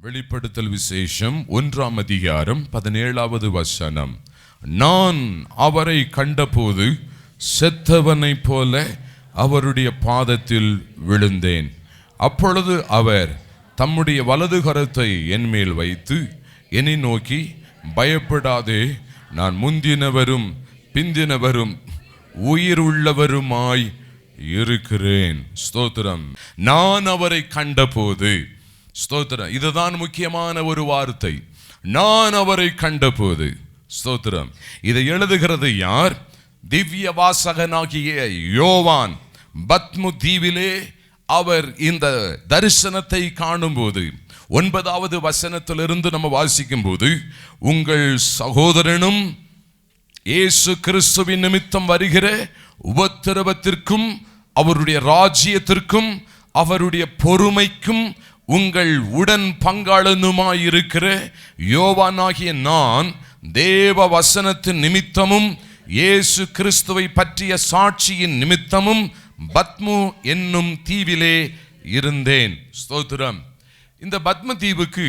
வெளிப்படுத்தல் விசேஷம் 1ஆம் அதிகாரம் 17வது வசனம். நான் அவரை கண்டபோது செத்தவனைப் போல அவருடைய பாதத்தில் விழுந்தேன். அப்பொழுது அவர் தம்முடைய வலது கரத்தை என் மேல் வைத்து என்னை நோக்கி, பயப்படாதே, நான் முந்தினவரும் பிந்தினவரும் உயிர் உள்ளவருமாய் இருக்கிறேன். ஸ்தோத்திரம். நான் அவரை கண்டபோது, ஸ்தோத்திரம், இதுதான் முக்கியமான ஒரு வார்த்தை. நான் அவரை கண்டபோது. ஸ்தோத்திரம். இதை எழுதுகிறது யார்? திவ்ய வாசகனாகிய யோவான். பத்மு தீவிலே அவர் இந்த தரிசனத்தை காணும்போது 9வது வசனத்திலிருந்து நம்ம வாசிக்கும் போது, உங்கள் சகோதரனும் இயேசு கிறிஸ்துவின் நிமித்தம் வருகிற உபத்திரவத்திற்கும் அவருடைய ராஜ்யத்திற்கும் அவருடைய பொறுமைக்கும் உங்கள் உடன் பங்காளனுமாயிருக்கிற யோவானாகிய நான் தேவ வசனத்தின் நிமித்தமும் இயேசு கிறிஸ்துவை பற்றிய சாட்சியின் நிமித்தமும் பத்மு என்னும் தீவிலே இருந்தேன். ஸ்தோத்திரம். இந்த பத்ம தீவுக்கு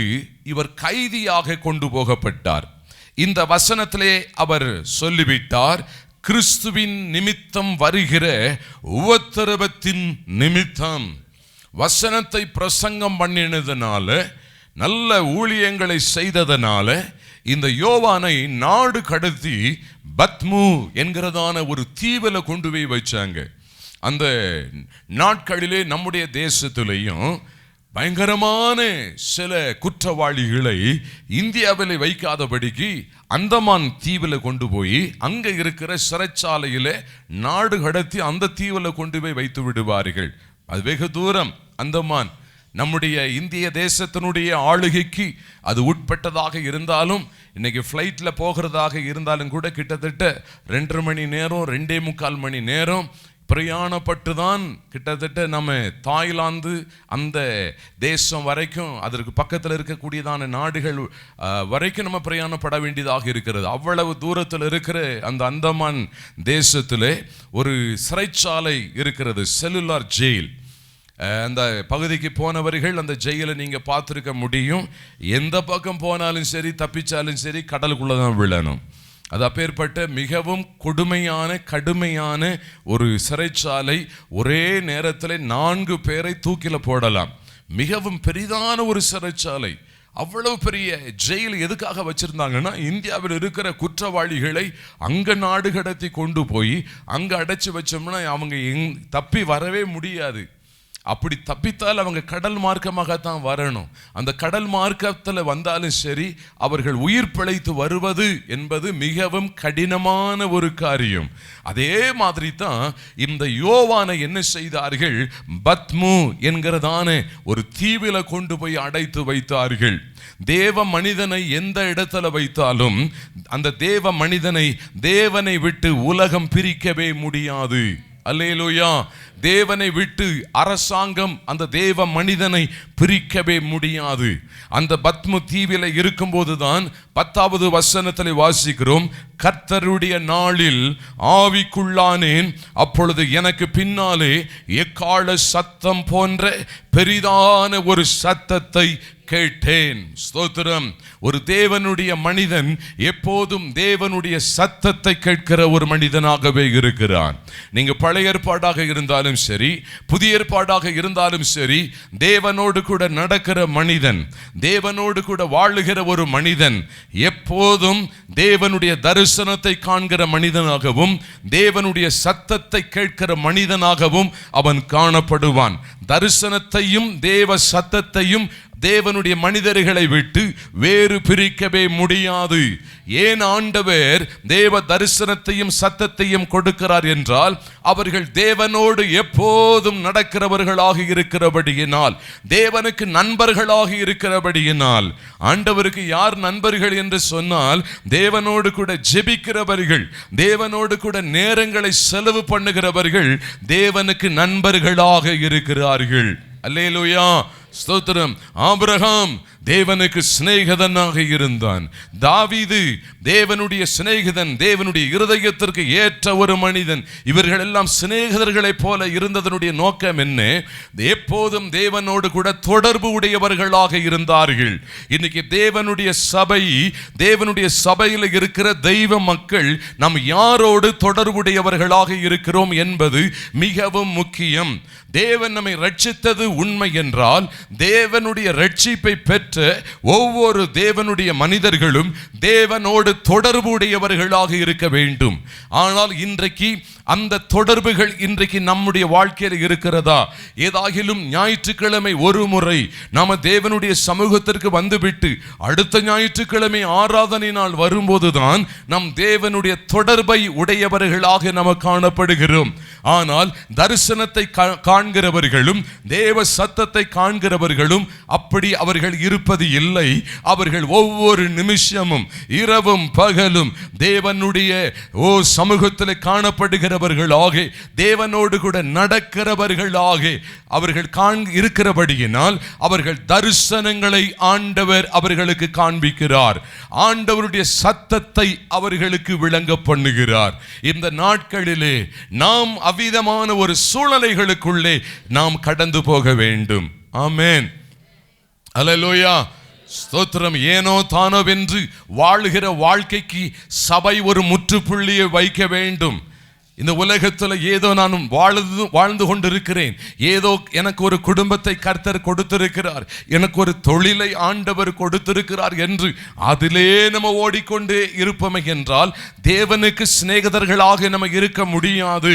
இவர் கைதியாக கொண்டு போகப்பட்டார். இந்த வசனத்திலே அவர் சொல்லிவிட்டார், கிறிஸ்துவின் நிமித்தம் வருகிற உபத்திரவத்தின் நிமித்தம். வசனத்தை பிரசங்கம் பண்ணினதுனால, நல்ல ஊழியங்களை செய்ததனால இந்த யோவானை நாடு கடத்தி பத்மு என்கிறதான ஒரு தீவில கொண்டு போய் வச்சாங்க. அந்த நாட்களிலே நம்முடைய தேசத்திலேயும் பயங்கரமான சில குற்றவாளிகளை இந்தியாவில் வைக்காதபடிக்கு அந்தமான் தீவில் கொண்டு போய் அங்கே இருக்கிற சிறைச்சாலையில் நாடு கடத்தி அந்த தீவில் கொண்டு போய் வைத்து விடுவார்கள். அது வெகு தூரம். அந்தமான் நம்முடைய இந்திய தேசத்தினுடைய ஆளுகைக்கு அது உட்பட்டதாக இருந்தாலும், இன்னைக்கு ஃப்ளைட்டில் போகிறதாக இருந்தாலும் கூட கிட்டத்தட்ட 2.5 மணி நேரம் 2.25 மணி நேரம் பிரயாணப்பட்டு தான் கிட்டத்தட்ட நம்ம தாய்லாந்து அந்த தேசம் வரைக்கும், அதற்கு பக்கத்தில் இருக்கக்கூடியதான நாடுகள் வரைக்கும் நம்ம பிரயாணப்பட வேண்டியதாக இருக்கிறது. அவ்வளவு தூரத்தில் இருக்கிற அந்த அந்தமான் தேசத்தில் ஒரு சிறைச்சாலை இருக்கிறது, செல்லுலார் ஜெயில். அந்த பகுதிக்கு போனவர்கள் அந்த ஜெயிலை நீங்கள் பார்த்துருக்க முடியும். எந்த பக்கம் போனாலும் சரி, தப்பிச்சாலும் சரி, கடலுக்குள்ளே தான் விழணும். அது அப்பேற்பட்ட மிகவும் கொடுமையான கடுமையான ஒரு சிறைச்சாலை. ஒரே நேரத்தில் 4 பேரை தூக்கில போடலாம். மிகவும் பெரிதான ஒரு சிறைச்சாலை. அவ்வளவு பெரிய ஜெயில் எதுக்காக வச்சிருந்தாங்கன்னா, இந்தியாவில் இருக்கிற குற்றவாளிகளை அங்கே நாடு கடத்தி கொண்டு போய் அங்கே அடைச்சி வச்சோம்னா அவங்க தப்பி வரவே முடியாது. அப்படி தப்பித்தால் அவங்க கடல் மார்க்கமாகத்தான் வரணும். அந்த கடல் மார்க்கத்தில் வந்தாலும் சரி, அவர்கள் உயிர் பிழைத்து வருவது என்பது மிகவும் கடினமான ஒரு காரியம். அதே மாதிரி தான் இந்த யோவானை என்ன செய்தார்கள்? பத்மு என்கிறதான ஒரு தீவில கொண்டு போய் அடைத்து வைத்தார்கள். தேவ மனிதனை எந்த இடத்துல வைத்தாலும் அந்த தேவ மனிதனை தேவனை விட்டு உலகம் பிரிக்கவே முடியாது. அல்லேலூயா. தேவனை விட்டு அரசாங்கம் அந்த தேவ மனிதனை பிரிக்கவே முடியாது. அந்த பத்மு தீவில இருக்கும்போது தான் 10வது வசனத்தில் வாசிக்கிறோம், கர்த்தருடைய நாளில் ஆவிக்குள்ளானேன், அப்பொழுது எனக்கு பின்னாலே எக்காள சத்தம் போன்ற பெரிதான ஒரு சத்தத்தை கேட்டேன். ஸ்தோத்திரம். ஒரு தேவனுடைய மனிதன் எப்போதும் தேவனுடைய சத்தத்தை கேட்கிற ஒரு மனிதனாகவே இருக்கிறான். நீங்க பழைய ஏற்பாடாக இருந்தாலும் சரி, புதிய ஏற்பாடாக இருந்தாலும் சரி, தேவனோடு கூட நடக்கிற மனிதன், தேவனோடு கூட வாழுகிற ஒரு மனிதன் எப்போதும் தேவனுடைய தரிசனத்தை காண்கிற மனிதனாகவும் தேவனுடைய சத்தத்தை கேட்கிற மனிதனாகவும் அவன் காணப்படுவான். தரிசனத்தையும் தேவ சத்தத்தையும் தேவனுடைய மனிதர்களை விட்டு வேறு பிரிக்கவே முடியாது. ஏன் ஆண்டவர் தேவ தரிசனத்தையும் சத்தத்தையும் கொடுக்கிறார் என்றால், அவர்கள் தேவனோடு எப்போதும் நடக்கிறவர்களாக இருக்கிறபடியினால், தேவனுக்கு நண்பர்களாக இருக்கிறபடியினால். ஆண்டவருக்கு யார் நண்பர்கள் என்று சொன்னால், தேவனோடு கூட ஜெபிக்கிறவர்கள், தேவனோடு கூட நேரங்களை செலவு பண்ணுகிறவர்கள் தேவனுக்கு நண்பர்களாக இருக்கிறார்கள். அல்லேலூயா. ஸ்தோத்திரம். ஆபிரகாம் தேவனுக்கு சிநேகிதனாக இருந்தான். தாவீது தேவனுடைய சிநேகிதன், தேவனுடைய இருதயத்திற்கு ஏற்ற ஒரு மனிதன். இவர்கள் எல்லாம் சிநேகிதர்களைப் போல இருந்ததனுடைய நோக்கம் என்ன? எப்போதும் தேவனோடு கூட தொடர்பு உடையவர்களாக இருந்தார்கள். இன்னைக்கு தேவனுடைய சபையில் இருக்கிற தெய்வ மக்கள் நாம் யாரோடு தொடர்புடையவர்களாக இருக்கிறோம் என்பது மிகவும் முக்கியம். தேவன் நம்மை ரட்சித்தது உண்மை என்றால், தேவனுடைய ரட்சிப்பை பெற்ற ஒவ்வொரு தேவனுடைய மனிதர்களும் தேவனோடு தொடர்புடையவர்களாக இருக்க வேண்டும். ஆனால் இன்றைக்கு அந்த தொடர்புகள் இன்றைக்கு நம்முடைய வாழ்க்கையில் இருக்கிறதா? ஏதாகிலும் ஞாயிற்றுக்கிழமை ஒரு முறை நாம தேவனுடைய சமூகத்திற்கு வந்துவிட்டு அடுத்த ஞாயிற்றுக்கிழமை ஆராதனை நாள் வரும்போதுதான் நம் தேவனுடைய தொடர்பை உடையவர்களாக நாம் காணப்படுகிறோம். ஆனால் தரிசனத்தை காண்கிறவர்களும் தேவ சத்தத்தை காண்கிறவர்களும் அப்படி அவர்கள் இருப்பது இல்லை. அவர்கள் ஒவ்வொரு நிமிஷமும் இரவும் பகலும் தேவனுடைய சமூகத்தில் காணப்படுகிறவர்களாக, தேவனோடு கூட நடக்கிறவர்களாக அவர்கள் இருக்கிறபடியினால் அவர்கள் தரிசனங்களை ஆண்டவர் அவர்களுக்கு காண்பிக்கிறார். ஆண்டவருடைய சத்தத்தை அவர்களுக்கு விளங்க பண்ணுகிறார். இந்த நாட்களிலே நாம் அவ்விதமான ஒரு சூழ்நிலைகளுக்குள்ளே நாம் கடந்து போக வேண்டும். ஆமென், அல்லேலூயா, ஸ்தோத்திரம். ஏனோ தானோ வென்று வாழுகிற வாழ்க்கைக்கு சபை ஒரு முற்றுப்புள்ளியை வைக்க வேண்டும். இந்த உலகத்தில் ஏதோ நான் வாழ்ந்து கொண்டிருக்கிறேன், ஏதோ எனக்கு ஒரு குடும்பத்தை கர்த்தர் கொடுத்திருக்கிறார், எனக்கு ஒரு தொழிலை ஆண்டவர் கொடுத்திருக்கிறார் என்று அதிலே நம்ம ஓடிக்கொண்டே இருப்போமே என்றால் தேவனுக்கு சிநேகிதர்களாக நம்ம இருக்க முடியாது,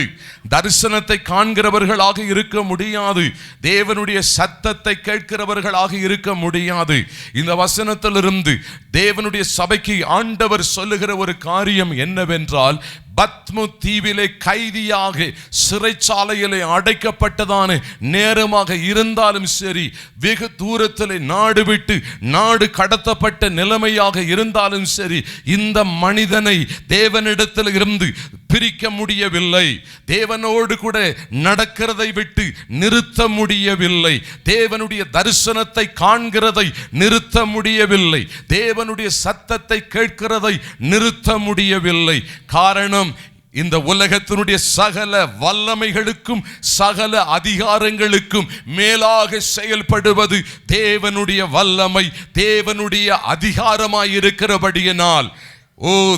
தரிசனத்தை காண்கிறவர்களாக இருக்க முடியாது, தேவனுடைய சத்தத்தை கேட்கிறவர்களாக இருக்க முடியாது. இந்த வசனத்திலிருந்து தேவனுடைய சபைக்கு ஆண்டவர் சொல்லுகிற ஒரு காரியம் என்னவென்றால், பத்மு தீவிலே கைதியாக சிறைச்சாலையிலே அடைக்கப்பட்டதான நேரமாக இருந்தாலும் சரி, வெகு தூரத்திலே நாடு விட்டு நாடு கடத்தப்பட்ட நிலைமையாக இருந்தாலும் சரி, இந்த மனிதனை தேவனிடத்தில் இருந்து பிரிக்க முடியவில்லை. தேவனோடு கூட நடக்கிறதை விட்டு நிறுத்த முடியவில்லை. தேவனுடைய தரிசனத்தை காண்கிறதை நிறுத்த முடியவில்லை. தேவனுடைய சத்தத்தை கேட்கிறதை நிறுத்த முடியவில்லை. காரணம், இந்த உலகத்தினுடைய சகல வல்லமைகளுக்கும் சகல அதிகாரங்களுக்கும் மேலாக செயல்படுவது தேவனுடைய வல்லமை, தேவனுடைய அதிகாரமாய் இருக்கிறபடியினால்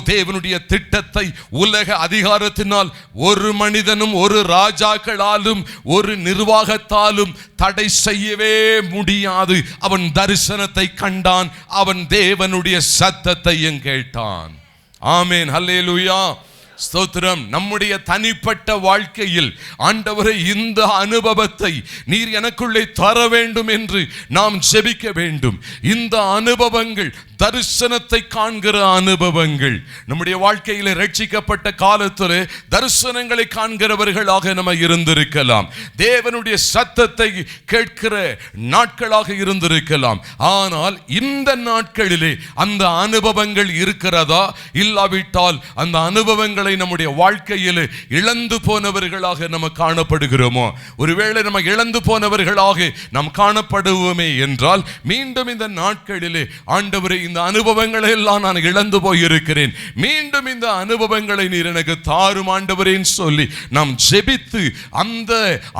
தேவனுடைய திட்டத்தை உலக அதிகாரத்தினால் ஒரு மனிதனும் ஒரு ராஜாக்களாலும் ஒரு நிர்வாகத்தாலும் தடை செய்யவே முடியாது. அவன் தரிசனத்தை கண்டான், அவன் தேவனுடைய சத்தத்தையும் கேட்டான். ஆமென், அல்லேலூயா, ஸ்தோத்திரம். நம்முடைய தனிப்பட்ட வாழ்க்கையில் ஆண்டவரே இந்த அனுபவத்தை நீர் எனக்குள்ளே தர வேண்டும் என்று நாம் ஜெபிக்க வேண்டும். இந்த அனுபவங்கள் தரிசனத்தை காண்கிற அனுபவங்கள். நம்முடைய வாழ்க்கையில் ரட்சிக்கப்பட்ட காலத்தில் தரிசனங்களை காண்கிறவர்களாக நம்ம இருந்திருக்கலாம், தேவனுடைய சத்தத்தை கேட்கிற நாட்களாக இருந்திருக்கலாம். ஆனால் இந்த நாட்களிலே அந்த அனுபவங்கள் இருக்கிறதா? இல்லாவிட்டால் அந்த அனுபவங்களை நம்முடைய வாழ்க்கையில் இழந்து போனவர்களாக நம்ம காணப்படுகிறோமோ? ஒருவேளை நம்ம இழந்து போனவர்களாக நாம் காணப்படுவோமே என்றால் மீண்டும் இந்த நாட்களிலே ஆண்டவரே, இந்த அனுபவங்களை எல்லாம் நான் இழந்து போயிருக்கிறேன், மீண்டும் இந்த அனுபவங்களை நீர் எனக்கு தாரும் ஆண்டவரேன்னு சொல்லி நாம் ஜெபித்து அந்த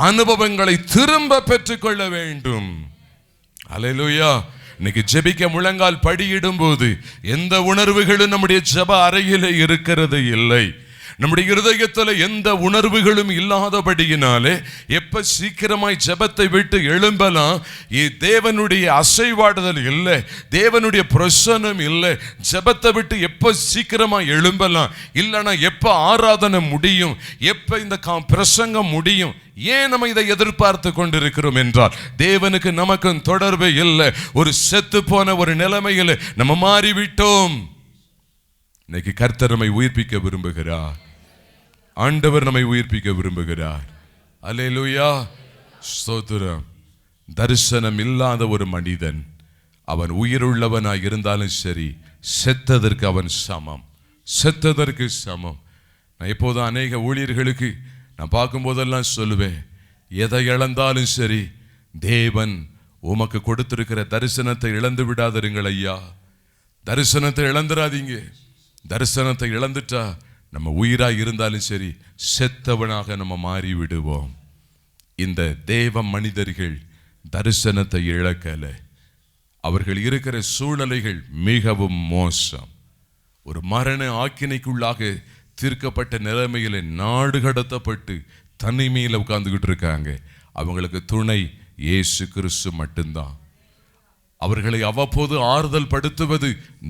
அனுபவங்களை திரும்ப பெற்றுக்கொள்ள வேண்டும். அல்லேலூயா. இன்னைக்கு ஜெபிக்க முழங்கால் படியிடும் போது எந்த உணர்வுகளும் நம்முடைய ஜெப அறையிலே இருக்கிறது இல்லை. நம்முடைய இருதயத்தில் எந்த உணர்வுகளும் இல்லாதபடியினாலே எப்ப சீக்கிரமாய் ஜெபத்தை விட்டு எழும்பலாம். தேவனுடைய அசைவாடுதல் இல்லை, தேவனுடைய பிரசன்னம் இல்லை. ஜெபத்தை விட்டு எப்ப சீக்கிரமாய் எழும்பலாம், இல்லைன்னா எப்ப ஆராதனை முடியும், எப்ப இந்த பிரசங்கம் முடியும். ஏன் நம்ம இதை எதிர்பார்த்து கொண்டிருக்கிறோம் என்றால் தேவனுக்கு நமக்கும் தொடர்பு இல்லை. ஒரு செத்து போன ஒரு நிலைமையில் நம்ம மாறிவிட்டோம். இன்னைக்கு கர்த்தர் நம்மை உயிர்ப்பிக்க விரும்புகிறார். ஆண்டவர் நம்மை உயிர்ப்பிக்க விரும்புகிறார். அல்லேலூயா, ஸ்தோத்திரம். தரிசனம் இல்லாத ஒரு மனிதன் அவன் உயிருள்ளவனாய் இருந்தாலும் சரி, செத்ததற்கு அவன் சமம், செத்ததற்கு சமம். நான் எப்போதும் அநேக ஊழியர்களுக்கு நான் பார்க்கும்போதெல்லாம் சொல்லுவேன், எதை இழந்தாலும் சரி தேவன் உமக்கு கொடுத்திருக்கிற தரிசனத்தை இழந்து விடாதீர்கள் ஐயா. தரிசனத்தை இழந்துடாதீங்க. தரிசனத்தை இழந்துட்டா நம்ம உயிராக இருந்தாலும் சரி, செத்தவனாக நம்ம மாறி விடுவோம். இந்த தேவ மனிதர்கள் தரிசனத்தை இழக்கல. அவர்கள் இருக்கிற சூழ்நிலைகள் மிகவும் மோசம். ஒரு மரண ஆக்கினைக்குள்ளாக தீர்க்கப்பட்ட நிலைமையில நாடு கடத்தப்பட்டு தனிமையில் உட்கார்ந்துகிட்டு இருக்காங்க. அவங்களுக்கு துணை இயேசு கிறிஸ்து மட்டும்தான். அவர்களை அவ்வப்போது ஆறுதல் படுத்துவது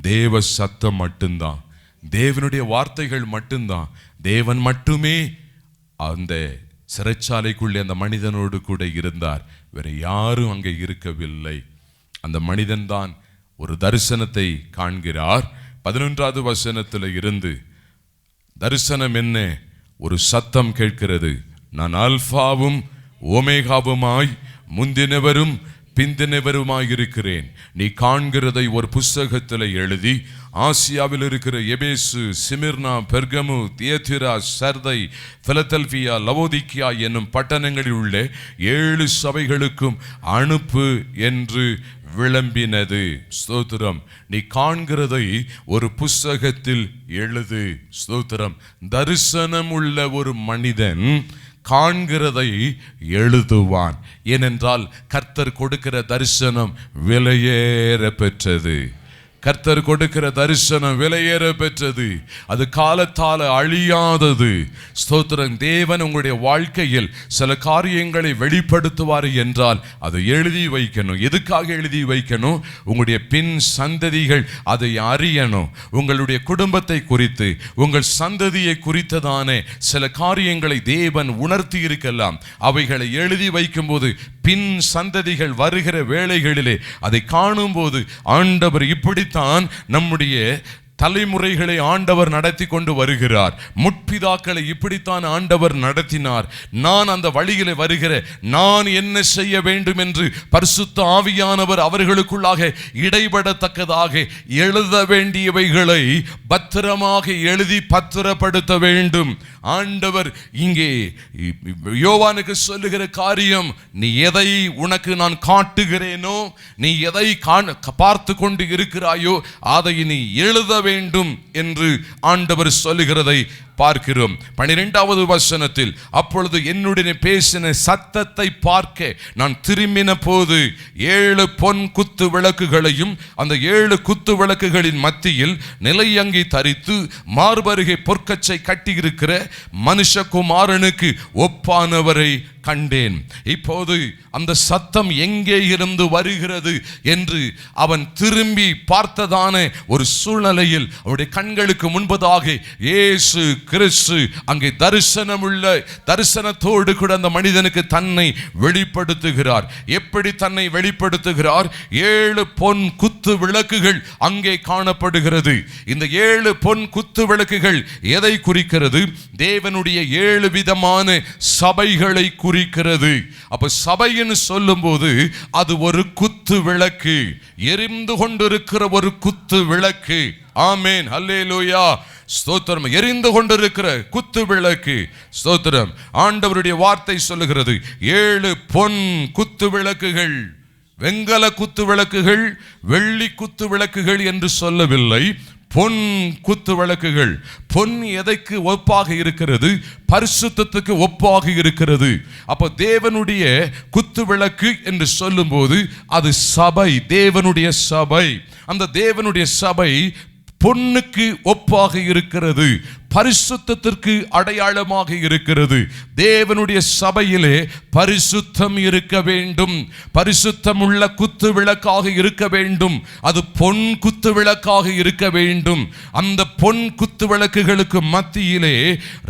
தேவ சத்தம் மட்டும்தான், தேவனுடைய வார்த்தைகள் மட்டும்தான். தேவன் மட்டுமே அந்த சிறைச்சாலைக்குள்ளே அந்த மனிதனோடு கூட இருந்தார். வேற யாரும் அங்கே இருக்கவில்லை. அந்த மனிதன்தான் ஒரு தரிசனத்தை காண்கிறார். 11வது வசனத்தில் இருந்து தரிசனம் என்ன? ஒரு சத்தம் கேட்கிறது. நான் அல்பாவும் ஓமேகாவுமாய் முந்தினவரும் பிந்தினவருமாய் இருக்கிறேன். நீ காண்கிறதை ஒரு புஸ்தகத்தில் எழுதி ஆசியாவில் இருக்கிற எபேசு, சிமிர்னா, பெர்கமு, தியத்திரா, சர்தை, பிலதெல்பியா, லவோதிக்கியா என்னும் பட்டணங்களில் உள்ள 7 சபைகளுக்கும் அனுப்பு என்று விளம்பினது. ஸ்தோத்திரம். நீ காண்கிறதை ஒரு புஸ்தகத்தில் எழுது. ஸ்தோத்திரம். தரிசனம் உள்ள ஒரு மனிதன் காண்கிறதை எழுதுவான். ஏனென்றால் கர்த்தர் கொடுக்கிற தரிசனம் விலையேற பெற்றது. கர்த்தர் கொடுக்கிற தரிசனம் விலையேற பெற்றது. அது காலத்தால் அழியாதது. ஸ்தோத்திரம். தேவன் உங்களுடைய வாழ்க்கையில் சில காரியங்களை வெளிப்படுத்துவார் என்றால் அதை எழுதி வைக்கணும். எதுக்காக எழுதி வைக்கணும்? உங்களுடைய பின் சந்ததிகள் அதை அறியணும். உங்களுடைய குடும்பத்தை குறித்து, உங்கள் சந்ததியை குறித்ததான சில காரியங்களை தேவன் உணர்த்தி இருக்கலாம். அவைகளை எழுதி வைக்கும் போது பின் சந்ததிகள் வருகிற வேளைகளிலே அதை காணும் போது ஆண்டவர் இப்படித்தான் நம்முடைய தலைமுறைகளை ஆண்டவர் நடத்தி கொண்டு வருகிறார். முற்பிதாக்களை இப்படித்தான் ஆண்டவர் நடத்தினார். நான் அந்த வழியிலே வருகிற நான் என்ன செய்ய வேண்டும் என்று பரிசுத்த ஆவியானவர் அவர்களுக்குள்ளாக இடைபடத்தக்கதாக எழுத வேண்டியவைகளை பத்திரமாக எழுதி பத்திரப்படுத்த வேண்டும். ஆண்டவர் இங்கே யோவானுக்கு சொல்லுகிற காரியம், நீ எதை உனக்கு நான் காட்டுகிறேனோ, நீ எதை பார்த்து கொண்டு இருக்கிறாயோ அதை நீ எழுத வேண்டும் என்று ஆண்டவர் சொல்லுகிறதை பார்க்கிறோம். 12வது வசனத்தில், அப்பொழுது என்னுடனே பேசின சத்தத்தை பார்க்க நான் திரும்பின போது 7 பொன் குத்து விளக்குகளையும் அந்த 7 குத்து விளக்குகளின் மத்தியில் நிலையங்கி தரித்து மார்பருகே பொற்கச்சை கட்டியிருக்கிற மனுஷகுமாரனுக்கு ஒப்பானவரை கண்டேன். இப்போது அந்த சத்தம் எங்கே இருந்து வருகிறது என்று அவன் திரும்பி பார்த்ததான ஒரு சூழ்நிலையில் அவருடைய கண்களுக்கு முன்பதாக இயேசு கிறிஸ்து அங்கே தரிசனத்தோடு கூட அந்த மனிதனுக்கு தன்னை வெளிப்படுத்துகிறார். எப்படி தன்னை வெளிப்படுத்துகிறார்? 7 பொன் குத்து விளக்குகள் அங்கே காணப்படுகிறது. இந்த 7 பொன் குத்து விளக்குகள் எதை குறிக்கிறது? தேவனுடைய 7 விதமான சபைகளை குறிக்கிறது. அப்ப சபைன்னு சொல்லும் போது அது ஒரு குத்து விளக்கு, எரிந்து கொண்டிருக்கிற ஒரு குத்து விளக்கு. ஆமென், அல்லேலூயா, ஸ்தோத்திரம். எரிந்து கொண்டிருக்கிற குத்து விளக்கு. ஸ்தோத்திரம். ஆண்டவருடைய வார்த்தை சொல்லுகிறது 7 பொன் குத்து விளக்குகள். வெங்கல குத்து விளக்குகள், வெள்ளி குத்து விளக்குகள் என்று சொல்லவில்லை. பொன் குத்து விளக்குகள். பொன் எதைக்கு ஒப்பாக இருக்கிறது? பரிசுத்தத்துக்கு ஒப்பாக இருக்கிறது. அப்ப தேவனுடைய குத்து விளக்கு என்று சொல்லும் போது அது சபை, தேவனுடைய சபை. அந்த தேவனுடைய சபை பொன்னுக்கு ஒப்பாக இருக்கிறது, பரிசுத்தத்திற்கு அடையாளமாக இருக்கிறது. தேவனுடைய சபையிலே பரிசுத்தம் இருக்க வேண்டும். பரிசுத்தம் உள்ள குத்து விளக்காக இருக்க வேண்டும். அது பொன் குத்து விளக்காக இருக்க வேண்டும். அந்த பொன் குத்து விளக்குகளுக்கு மத்தியிலே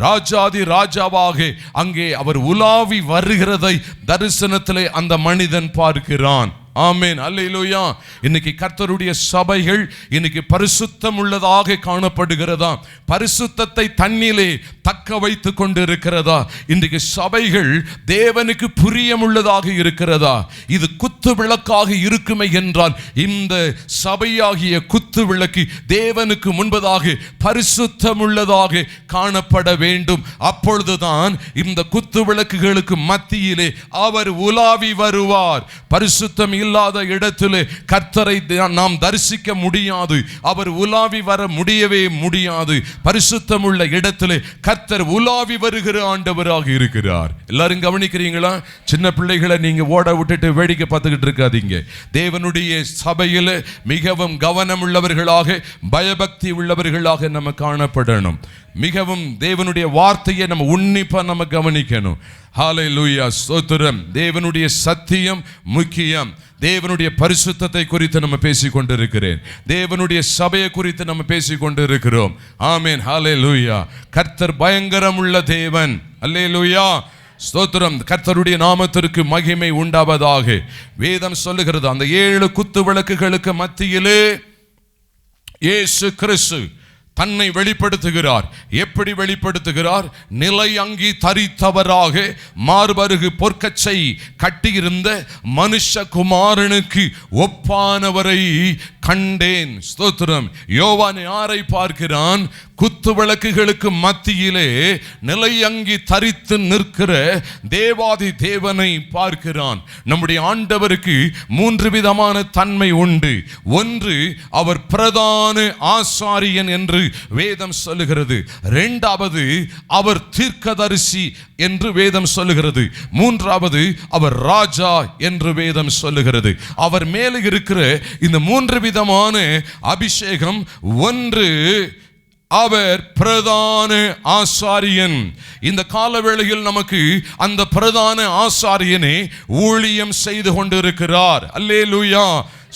ராஜாதி ராஜாவாக அங்கே அவர் உலாவி வருகிறதை தரிசனத்திலே அந்த மனிதன் பார்க்கிறான். ஆமென், அல்லேலூயா. இன்னைக்கு கர்த்தருடைய சபைகள் இன்னைக்கு பரிசுத்தம் உள்ளதாக காணப்படுகிறதா? பரிசுத்தத்தை தன்னிலே தக்க வைத்துக் கொண்டிருக்கிறதா? இன்றைக்கு சபைகள் தேவனுக்கு பிரியமுள்ளதாக இருக்கிறதா? இது குத்து விளக்காக இருக்குமே என்றால் இந்த சபையாகிய குத்து விளக்கு தேவனுக்கு முன்பதாக பரிசுத்தம் உள்ளதாக காணப்பட வேண்டும். அப்பொழுதுதான் இந்த குத்து விளக்குகளுக்கு மத்தியிலே அவர் உலாவி வருவார். பரிசுத்தம் இல்லாத இடத்திலே கர்த்தரை நாம் தரிசிக்க முடியாது. அவர் உலாவி வர முடியவே முடியாது. பரிசுத்தமுள்ள இடத்திலே கர்த்தர் உலாவி வருகிற ஆண்டவராக இருக்கிறார். எல்லாரும் கவனிக்கிறீங்களா? சின்ன பிள்ளைகளை நீங்க ஓட விட்டுட்டு வேடிக்கை பார்த்துக்கிட்டு இருக்காதீங்க. தேவனுடைய சபையில மிகவும் கவனம் உள்ளவர்களாக, பயபக்தி உள்ளவர்களாக நம்ம காணப்படணும். மிகவும் தேவனுடைய வார்த்தையை நம்ம உன்னிப்பா நம்ம கவனிக்கணும். ஹல்லேலூயா, ஸ்தோத்திரம். தேவனுடைய சத்தியம் முக்கியம். தேவனுடைய பரிசுத்தத்தை குறித்து நம்ம பேசிக் கொண்டிருக்கிறேன். தேவனுடைய சபையை குறித்து நம்ம பேசிக் கொண்டிருக்கிறோம். ஆமென், ஹல்லேலூயா. கர்த்தர் பயங்கரம் உள்ள தேவன். ஹல்லேலூயா, ஸ்தோத்திரம். கர்த்தருடைய நாமத்திற்கு மகிமை உண்டாவதாக. வேதம் சொல்லுகிறது, அந்த 7 குத்து விளக்குகளுக்கு மத்தியிலே இயேசு கிறிஸ்து தன்னை வெளிப்படுத்துகிறார். எப்படி வெளிப்படுத்துகிறார்? நிலை அங்கி தரித்தவராக மார்பருகு பொற்கச்சை கட்டியிருந்த மனுஷகுமாரனுக்கு ஒப்பானவரை கண்டேன். ஸ்தோத்திரம். யோவான் யாரை பார்க்கிறான்? குத்து விளக்குகளுக்கு மத்தியிலே நிலை அங்கி தரித்து நிற்கிற தேவாதி தேவனை பார்க்கிறான். நம்முடைய ஆண்டவருக்கு 3 விதமான தன்மை உண்டு. ஒன்று, அவர் பிரதான ஆசாரியன் என்று வேதம் சொல்லுகிறது. 2வது, அவர் தீர்க்கதரிசி என்று வேதம் சொல்லுகிறது. 3வது, அவர் ராஜா என்று வேதம் சொல்லுகிறது. அவர் மேலே இருக்கிற இந்த 3 விதமான அபிஷேகம். ஒன்று, அவர் பிரதான ஆசாரியன். இந்த காலவேளையில் நமக்கு அந்த பிரதான ஆசாரியனே ஊழியம் செய்து கொண்டிருக்கிறார். அல்லேலூயா,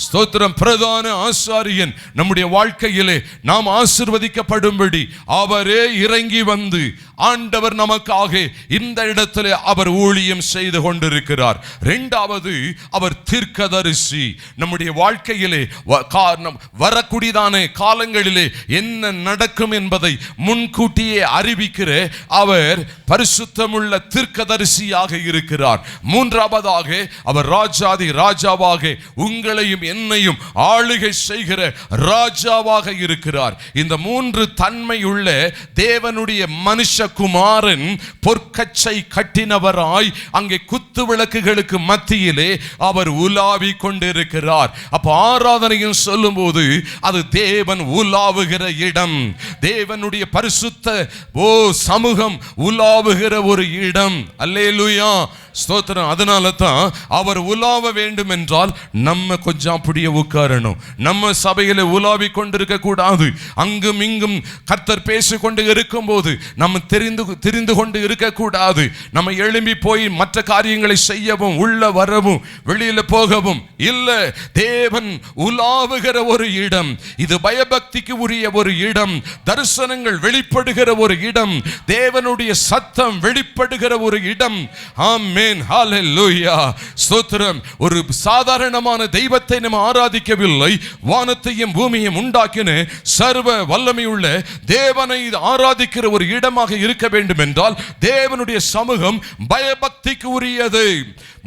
ஸ்தோத்திரம். பிரதான ஆசாரியன் நம்முடைய வாழ்க்கையிலே நாம் ஆசீர்வதிக்கப்படும்படி அவரே இறங்கி வந்து ஆண்டவர் நமக்காக இந்த இடத்திலே அவர் ஊழியம் செய்து கொண்டிருக்கிறார். 2வது, அவர் தீர்க்கதரிசி. நம்முடைய வாழ்க்கையிலே வரக்கூடியதான காலங்களிலே என்ன நடக்கும் என்பதை முன்கூட்டியே அறிவிக்கிற அவர் பரிசுத்தமுள்ள தீர்க்கதரிசியாக இருக்கிறார். 3வதாக, அவர் ராஜாதி ராஜாவாக உங்களையும் என்னையும் ஆளுகை செய்கிற ராஜாவாக இருக்கிறார். இந்த 3 தன்மையுள்ள தேவனுடைய மனுஷகுமாரன் பொற்கச்சை கட்டினவராய் அங்கே குத்து விளக்குகளுக்கு மத்தியிலே அவர் உலாவி கொண்டிருக்கிறார். அப்ப ஆராதனையும் சொல்லும் போது அது தேவன் உலாவுகிற இடம், தேவனுடைய பரிசுத்த சமூகம் உலாவுகிற ஒரு இடம். அல்லேலூயா, ஸ்தோத்திரம். அதனால தான் அவர் உலாவ வேண்டும் என்றால் நம்ம கொஞ்சம் அப்படியே உட்காரணும். நம்ம சபையில உலாவி கொண்டிருக்க கூடாது. அங்கும் இங்கும் கர்த்தர் பேசிக்கொண்டு இருக்கும் போது நம்ம தெரிந்து கொண்டு இருக்க கூடாது. நம்ம எழும்பி போய் மற்ற காரியங்களை செய்யவும், உள்ள வரவும், வெளியில போகவும் இல்ல. தேவன் உலாவுகிற ஒரு இடம். இது பயபக்திக்கு உரிய ஒரு இடம். தரிசனங்கள் வெளிப்படுகிற ஒரு இடம். தேவனுடைய சத்தம் வெளிப்படுகிற ஒரு இடம். ஆமென், ஹல்லேலூயா, ஸ்தோத்திரம். ஒரு சாதாரணமான தெய்வத்தை நம்ம ஆராதிக்கவில்லை. வானத்தையும் பூமியையும் உண்டாக்கின சர்வ வல்லமையுள்ள தேவனை ஆராதிக்கிற ஒரு இடமாக இருக்க வேண்டும் என்றால் தேவனுடைய சமூகம் பயபக்திக்கு உரியது.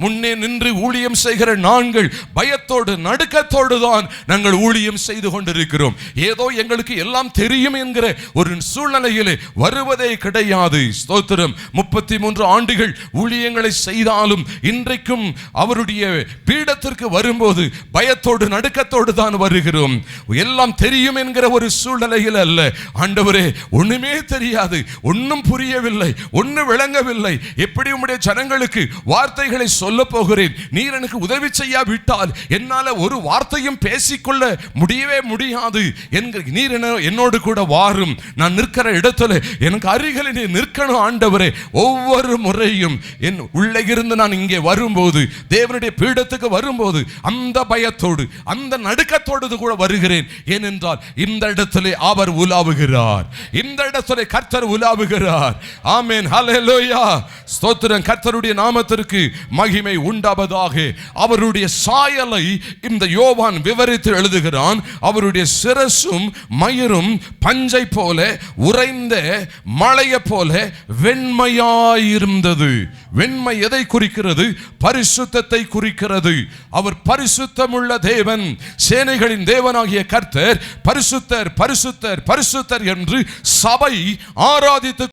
முன்னே நின்று ஊழியம் செய்கிற நாங்கள் பயத்தோடு நடுக்கத்தோடு தான் நாங்கள் ஊழியம் செய்து கொண்டிருக்கிறோம். ஏதோ எங்களுக்கு எல்லாம் தெரியும் என்கிற ஒரு சூழ்நிலையிலே வருவதே கிடையாது. ஸ்தோத்திரம். 33 ஆண்டுகள் ஊழியங்களை செய்தாலும் இன்றைக்கும் அவருடைய பீடத்திற்கு வரும்போது பயத்தோடு நடுக்கத்தோடு தான் வருகிறோம். எல்லாம் தெரியும் என்கிற ஒரு சூழ்நிலையில் அல்ல. ஆண்டவரே, ஒண்ணுமே தெரியாது, ஒன்னும் புரியவில்லை, ஒன்னும் விளங்கவில்லை, எப்படி உம்முடைய ஜனங்களுக்கு வார்த்தைகளை சொல்ல போகிறேன், நீர் எனக்கு உதவி செய்யாவிட்டால் என்னால ஒரு வார்த்தையும் பேசிக்கொள்ள முடியவே முடியாது. நீர் என்னோடு கூட வாரும், நான் நிற்கிற இடத்துல எனக்கு அருகில் நீ நிற்கணும் ஆண்டவரே. ஒவ்வொரு முறையும் என் உள்ளே இருந்து நான் இங்கே வரும்போது, தேவனுடைய பீடத்துக்கு வரும்போது அந்த பயத்தோடு அந்த நடுக்கத்தோடு கூட வருகிறேன். ஏனென்றால் இந்த இடத்திலே அவர் உலாவுகிறார், இந்த இடத்திலே கர்த்தர் உலாவுகிறார். ஆமென், ஹல்லேலூயா, ஸ்தோத்திரம். கர்த்தருடைய நாமத்திற்கு மகிமை உண்டாவதாக. அவருடைய சாயலை இந்த யோவான் விவரித்து எழுதுகிறான். அவருடைய சிரசும் மயிரும் பஞ்சை போல உறைந்த மழையை போல வெண்மையாயிருந்தது. வெண்மை எதை குறிக்கிறது? பரிசுத்தத்தை குறிக்கிறது. அவர் பரிசுத்தமுள்ள தேவன், சேனைகளின் தேவனாகிய கர்த்தர் பரிசுத்தர் பரிசுத்தர் பரிசுத்தர் என்று சபை ஆராதித்து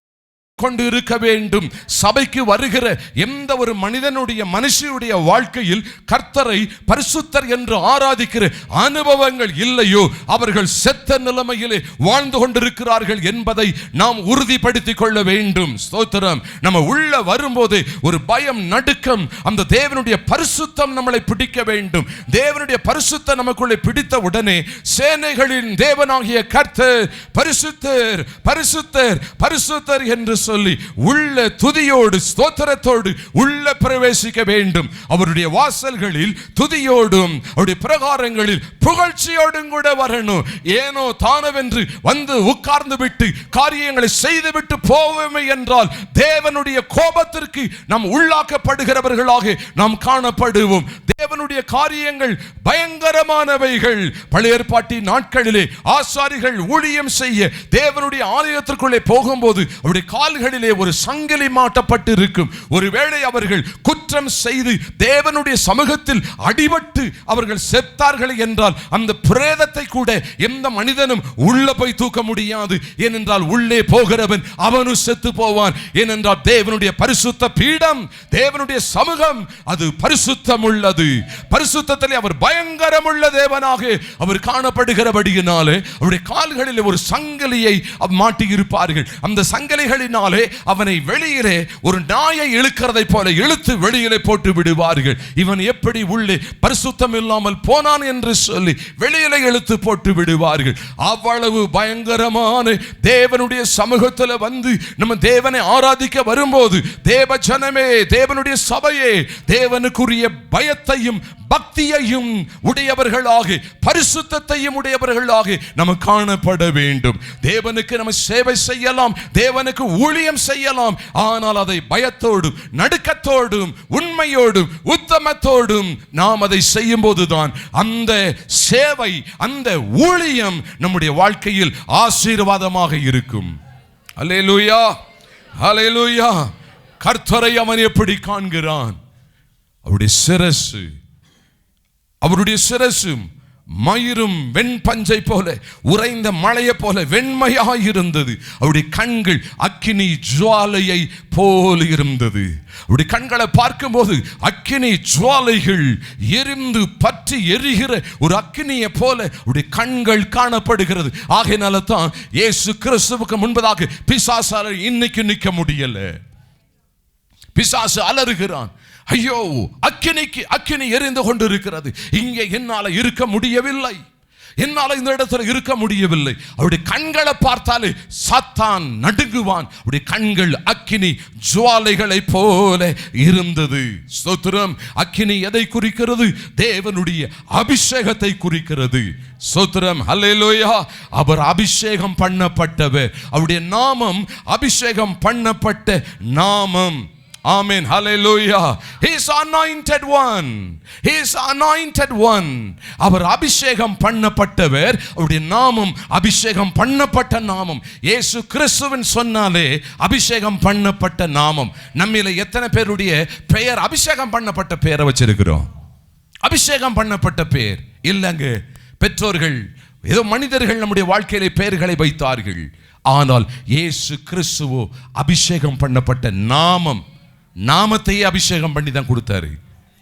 கொண்டு இருக்க வேண்டும். சபைக்கு வருகிற எந்த ஒரு மனிதனுடைய மனுஷனுடைய வாழ்க்கையில் கர்த்தரை பரிசுத்தர் என்று ஆராதிக்கிற அனுபவங்கள் இல்லையோ அவர்கள் செத்த நிலைமையிலே வாழ்ந்து கொண்டிருக்கிறார்கள் என்பதை நாம் உறுதிப்படுத்திக் கொள்ள வேண்டும். ஸ்தோத்திரம். நம்ம உள்ள வரும்போது ஒரு பயம், நடுக்கம், அந்த தேவனுடைய பரிசுத்தம் நம்மளை பிடிக்க வேண்டும். தேவனுடைய பரிசுத்தம் நமக்குள்ளே பிடித்த உடனே சேனைகளின் தேவனாகிய கர்த்தர் பரிசுத்தர் பரிசுத்தர் பரிசுத்தர் என்று சொல்லி உள்ள துதியோடு ஸ்தோத்திரத்தோடு உள்ள பிரவேசிக்க வேண்டும். அவருடைய வாசல்களில் துதியோடும் அவருடைய பிரகாரங்களில் புகழ்ச்சியோடும் கூட வரணும். ஏனோ தானவென்று வந்து உட்கார்ந்து விட்டு காரியங்களை செய்துவிட்டு போவோமே என்றால் தேவனுடைய கோபத்திற்கு நாம் உள்ளாக்கப்படுகிறவர்களாக நாம் காணப்படுவோம். தேவனுடைய காரியங்கள் பயங்கரமானவைகள். பழைய ஏற்பாட்டின் நாட்களிலே ஆசாரிகள் ஊழியம் செய்ய தேவனுடைய ஆலயத்திற்குள்ளே போகும்போது அவருடைய கால்களிலே ஒரு சங்கிலி மாட்டப்பட்டு இருக்கும். ஒருவேளை அவர்கள் குற்றம் செய்து தேவனுடைய சமூகத்தில் அடிபட்டு அவர்கள் செத்தார்கள் என்றால் அந்த பிரேதத்தை கூட எந்த மனிதனும் உள்ள போய் தூக்க முடியாது. ஏனென்றால் உள்ளே போகிறவன் அவனும் செத்து போவான். ஏனென்றால் தேவனுடைய பரிசுத்த பீடம், தேவனுடைய சமூகம் அது பரிசுத்தம் உள்ளது. பரிசுத்தத்திலே அவர் பயங்கரம் உள்ள தேவனாக அவர் காணப்படுகிறபடியினாலே அவருடைய கால்களில் ஒரு சங்கிலியை மாட்டி இருப்பார்கள். அந்த சங்கிலிகளினாலே அவனை வெளியிலே ஒரு நாயை இழுக்கிறதை போல இழுத்து வெளியிலே போட்டு விடுவார்கள். இவன் எப்படி உள்ளே பரிசுத்தம் இல்லாமல் போனான் என்று சொல்லி வெளியிலே இழுத்து போட்டு விடுவார்கள். அவ்வளவு பயங்கரமான தேவனுடைய சமூகத்தில் வந்து நம்ம தேவனை ஆராதிக்க வரும்போது தேவ ஜனமே, தேவனுடைய சபையே, தேவனுக்குரிய பயத்தையும் பக்தியையும் உடையவர்களாக பரிசுத்தத்தையும் உடையவர்களாக நம்ம காணப்பட வேண்டும். தேவனுக்கு நம்ம சேவை செய்யலாம், தேவனுக்கு ஊழியம் செய்யலாம். ஆனால் அதை பயத்தோடும் நடுக்கத்தோடும் உண்மையோடும் உத்தமத்தோடும் நாம் அதை செய்யும் போதுதான் அந்த சேவை, அந்த ஊழியம் நம்முடைய வாழ்க்கையில் ஆசீர்வாதமாக இருக்கும். அல்லேலூயா, அல்லேலூயா. கர்த்தரை அவன் எப்படி காண்கிறான்? அவருடைய சிரசு, அவருடைய சிரசும் மயிரும் வெண்பஞ்சை போல உறைந்த மலையை போல வெண்மையாய் இருந்தது. அவருடைய கண்கள் அக்கினி ஜுவாலையை போல இருந்தது. அவருடைய கண்களை பார்க்கும்போது அக்கினி ஜுவாலைகள் எரிந்து பற்றி எரிகிற ஒரு அக்கினியை போல அவருடைய கண்கள் காணப்படுகிறது. ஆகையினால தான் இயேசு கிறிஸ்துவுக்கு முன்பதாக பிசாசால இன்னைக்கு நிற்க முடியல. பிசாசு அலறுகிறான். ஐயோ, அக்கினி எரிந்து கொண்டிருக்கிறது, இங்கே என்னால இருக்க முடியவில்லை, என்னால இந்த இடத்துல இருக்க முடியவில்லை. அவருடைய கண்களை பார்த்தாலே சாத்தான் நடுங்குவான். அவருடைய கண்கள் அக்கினி ஜுவாலைகளை போல இருந்தது. ஸ்தோத்திரம். அக்கினி எதை குறிக்கிறது? தேவனுடைய அபிஷேகத்தை குறிக்கிறது. ஸ்தோத்திரம். ஹல்லேலூயா. அவர் அபிஷேகம் பண்ணப்பட்டவர். அவருடைய நாமம் அபிஷேகம் பண்ணப்பட்ட நாமம். Amen. Hallelujah. He is anointed one. He is anointed one. அவர் அபிஷேகம் பண்ணப்பட்டவர். அவருடைய நாமம் அபிஷேகம் பண்ணப்பட்ட நாமம். இயேசு கிறிஸ்துவின் சொன்னாலே அபிஷேகம் பண்ணப்பட்ட நாமம். நம்மில எத்தனை பேருடைய பெயர் அபிஷேகம் பண்ணப்பட்ட பெயரை வச்சிருக்கிறோம்? அபிஷேகம் பண்ணப்பட்ட பெயர் இல்லங்க. பெற்றோர்கள் ஏதோ மனிதர்கள் நம்முடைய வாழ்க்கையிலே பெயர்களை வைத்தார்கள். ஆனால் இயேசு கிறிஸ்துவோ அபிஷேகம் பண்ணப்பட்ட நாமம், நாமத்தையே அபிஷேகம் பண்ணி தான் கொடுத்தாரு.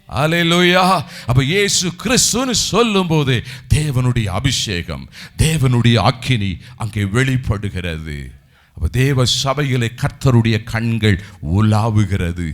அல்லேலூயா. அப்ப இயேசு கிறிஸ்துன்னு சொல்லும் போது தேவனுடைய அபிஷேகம், தேவனுடைய அக்கினி அங்கே வெளிப்படுகிறது. அப்ப தேவ சபையிலே கர்த்தருடைய கண்கள் உலாவுகிறது.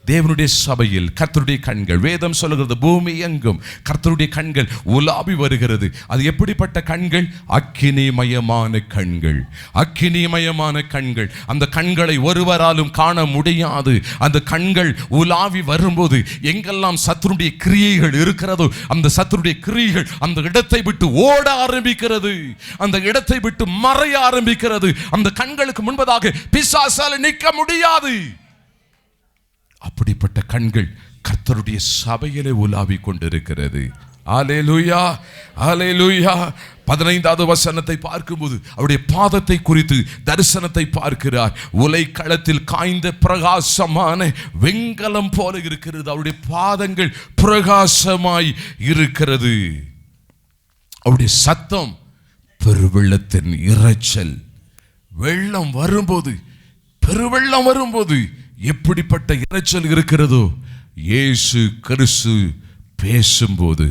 தேவனுடைய சபையில் கர்த்தருடைய கண்கள், வேதம் சொல்லுகிறது பூமி எங்கும் கர்த்தருடைய கண்கள் உலாவி வருகிறது. அது எப்படிப்பட்ட கண்கள்? அக்கினிமயமான கண்கள், அக்கினிமயமான கண்கள். அந்த கண்களை ஒருவராலும் காண முடியாது. அந்த கண்கள் உலாவி வரும்போது எங்கெல்லாம் சத்துருடைய கிரியைகள் இருக்கிறதோ அந்த சத்துருடைய கிரியைகள் அந்த இடத்தை விட்டு ஓட ஆரம்பிக்கிறது, அந்த இடத்தை விட்டு மறைய ஆரம்பிக்கிறது. அந்த கண்களுக்கு முன்பதாக பிசாசால நிற்க முடியாது. அப்படிப்பட்ட கண்கள் கர்த்தருடைய சபையிலே உலாவி கொண்டிருக்கிறது. அல்லேலூயா, அல்லேலூயா. 15வது வசனத்தை பார்க்கும்போது அவருடைய பாதத்தை குறித்து தரிசனத்தை பார்க்கிறார். உலை களத்தில் காய்ந்த பிரகாசமான வெண்கலம் போல இருக்கிறது. அவருடைய பாதங்கள் பிரகாசமாய் இருக்கிறது. அவருடைய சத்தம் பெருவெள்ளத்தின் இரைச்சல். வெள்ளம் வரும்போது பெருவெள்ளம் வரும்போது எப்படிப்பட்ட இரைச்சல் இருக்கிறதோ, இயேசு கிறிஸ்து பேசும்போது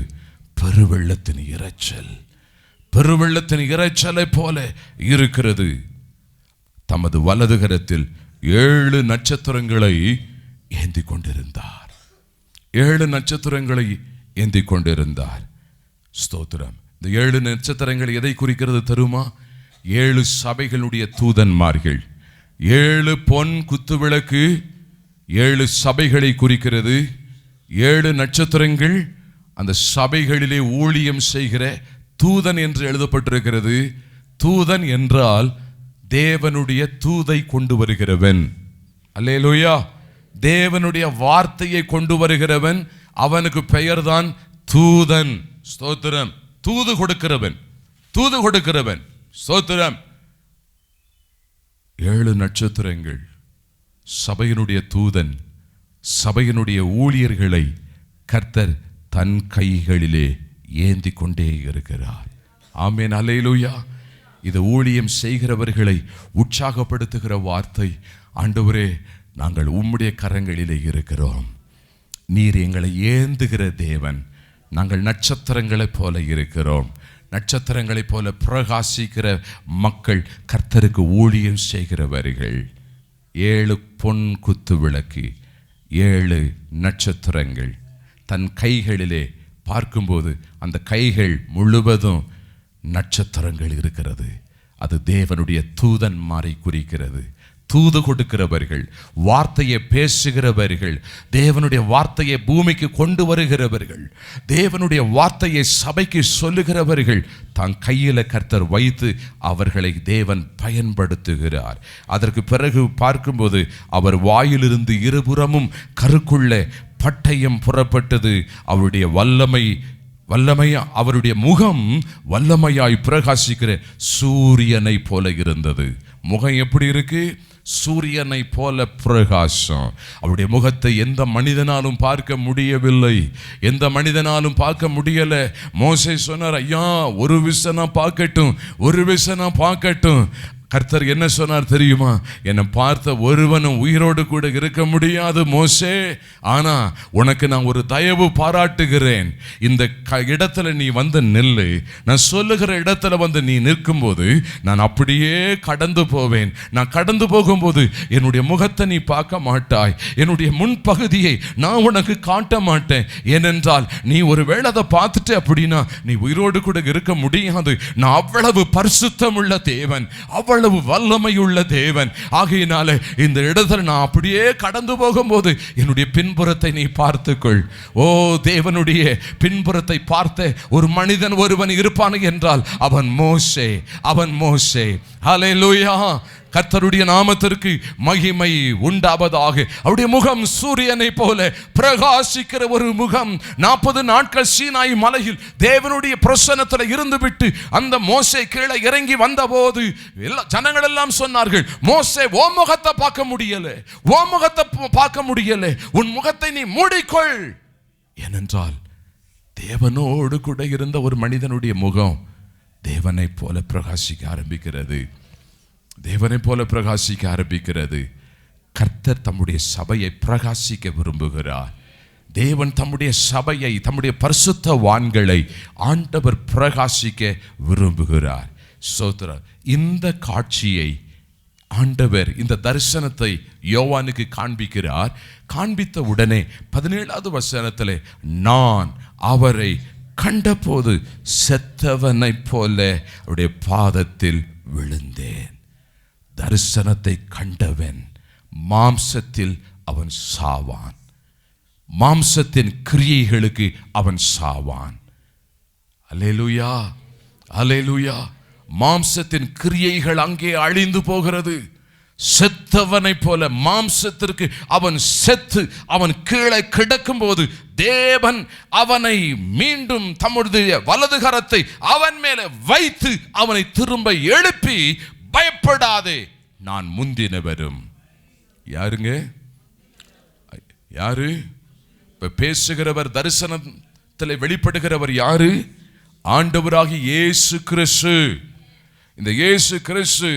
பெருவெள்ளத்தின் இரைச்சலை போல இருக்கிறது. தமது வலது கரத்தில் 7 நட்சத்திரங்களை ஏந்தி கொண்டிருந்தார். 7 நட்சத்திரங்களை ஏந்தி கொண்டிருந்தார். ஸ்தோத்திரம். இந்த 7 நட்சத்திரங்கள் எதை குறிக்கிறது தெரியுமா? 7 சபைகளுடைய தூதன்மார்கள். 7 பொன் குத்துவிளக்கு 7 சபைகளை குறிக்கிறது. 7 நட்சத்திரங்கள் அந்த சபைகளிலே ஊழியம் செய்கிற தூதன் என்று எழுதப்பட்டிருக்கிறது. தூதன் என்றால் தேவனுடைய தூதை கொண்டு வருகிறவன். அல்லேலூயா. தேவனுடைய வார்த்தையை கொண்டு வருகிறவன், அவனுக்கு பெயர்தான் தூதன். ஸ்தோத்திரம். தூது கொடுக்கிறவன். ஸ்தோத்திரம். 7 நட்சத்திரங்கள் சபையினுடைய தூதன், சபையினுடைய ஊழியர்களை கர்த்தர் தன் கைகளிலே ஏந்தி கொண்டே இருக்கிறார். ஆமென். அல்லேலூயா. இது ஊழியம் செய்கிறவர்களை உற்சாகப்படுத்துகிற வார்த்தை. ஆண்டவரே, நாங்கள் உம்முடைய கரங்களிலே இருக்கிறோம். நீர் எங்களை ஏந்துகிற தேவன். நாங்கள் நட்சத்திரங்களைப் போல இருக்கிறோம். நட்சத்திரங்களைப் போல பிரகாசிக்கிற மக்கள், கர்த்தருக்கு ஊழியம் செய்கிறவர்கள். 7 பொன் குத்து விளக்கு, 7 நட்சத்திரங்கள் தன் கைகளிலே பார்க்கும்போது அந்த கைகள் முழுவதும் நட்சத்திரங்கள் இருக்கிறது. அது தேவனுடைய தூதன்மாரை குறிக்கிறது. தூது கொடுக்கிறவர்கள், வார்த்தையை பேசுகிறவர்கள், தேவனுடைய வார்த்தையை பூமிக்கு கொண்டு வருகிறவர்கள், தேவனுடைய வார்த்தையை சபைக்கு சொல்லுகிறவர்கள் தன் கையில் கர்த்தர் வைத்து அவர்களை தேவன் பயன்படுத்துகிறார். அதற்கு பிறகு பார்க்கும்போது அவர் வாயிலிருந்து இருபுறமும் கருக்குள்ள பட்டயம் புறப்பட்டது. அவருடைய அவருடைய முகம் வல்லமையாய் பிரகாசிக்கிற சூரியனை போல இருந்தது. முகம் எப்படி இருக்கு? சூரியனை போல பிரகாசம். அவருடைய முகத்தை எந்த மனிதனாலும் பார்க்க முடியவில்லை. எந்த மனிதனாலும் பார்க்க முடியல. மோசே சொன்னார், ஐயா ஒரு விசனம் பார்க்கட்டும். கர்த்தர் என்ன சொன்னார் தெரியுமா? என்னை பார்த்த ஒருவனும் உயிரோடு கூட இருக்க முடியாது மோசே. ஆனா உனக்கு நான் ஒரு தயவு பாராட்டுகிறேன். இந்த இடத்துல நீ வந்து நில்லு. நான் சொல்லுகிற இடத்துல வந்து நீ நிற்கும் போது நான் அப்படியே கடந்து போவேன். நான் கடந்து போகும்போது என்னுடைய முகத்தை நீ பார்க்க மாட்டாய். என்னுடைய முன்பகுதியை நான் உனக்கு காட்ட மாட்டேன். ஏனென்றால் நீ ஒரு வேளை அதை பார்த்துட்டு அப்படின்னா நீ உயிரோடு கூட இருக்க முடியாது. நான் அவ்வளவு பரிசுத்தம் உள்ள தேவன், அவ்வளவு வல்லமையுள்ள தேவன். ஆகையினால இந்த இடத்துல நான் அப்படியே கடந்து போகும்போது என்னுடைய பின்புறத்தை நீ பார்த்துக்கொள். ஓ, தேவனுடைய பின்புறத்தை பார்த்த ஒரு மனிதன் ஒருவன் இருப்பான் என்றால் அவன் மோசே. ஹல்லேலூயா. கர்த்தருடைய நாமத்திற்கு மகிமை உண்டாவதாக. அவருடைய முகம் சூரியனை போல பிரகாசிக்கிற ஒரு முகம். 40 நாட்கள் சீனாய் மலையில் தேவனுடைய பிரசன்னத்தில் இருந்து விட்டு அந்த மோசே கீழே இறங்கி வந்த போது ஜனங்கள் எல்லாம் சொன்னார்கள், மோசே ஓ முகத்தை பார்க்க முடியல, உன் முகத்தை நீ மூடிக்கொள். ஏனென்றால் தேவனோடு கூட இருந்த ஒரு மனிதனுடைய முகம் தேவனை போல பிரகாசிக்க ஆரம்பிக்கிறது. கர்த்தர் தம்முடைய சபையை பிரகாசிக்க விரும்புகிறார். தேவன் தம்முடைய சபையை, தம்முடைய பரிசுத்தவான்களை ஆண்டவர் பிரகாசிக்க விரும்புகிறார். சோதரர், இந்த காட்சியை ஆண்டவர், இந்த தரிசனத்தை யோவானுக்கு காண்பிக்கிறார். காண்பித்த உடனே 17வது வசனத்திலே, நான் அவரை கண்டபோது செத்தவனைப் போல அவருடைய பாதத்தில் விழுந்தேன். தரிசனத்தை கண்டவன் மாம்சத்தில் அவன் சாவான். மாம்சத்தின் கிரியைகளுக்கு அவன் சாவான். அல்லேலூயா, அல்லேலூயா. மாம்சத்தின் கிரியைகள் அங்கே அழிந்து போகிறது. செத்தவனை போல மாம்சத்திற்கு அவன் செத்து அவன் கீழே கிடக்கும் போது தேவன் அவனை மீண்டும் தம்முடைய வலது கரத்தை அவன் மேலே வைத்து அவனை திரும்ப எழுப்பி, பயப்படாதே, நான் முந்தினவரும். யாரு பேசுகிறவர்? தரிசனத்தில் வெளிப்படுகிறவர் யாரு? ஆண்டவராகிய இயேசு கிறிஸ்து. இந்த இயேசு கிறிஸ்து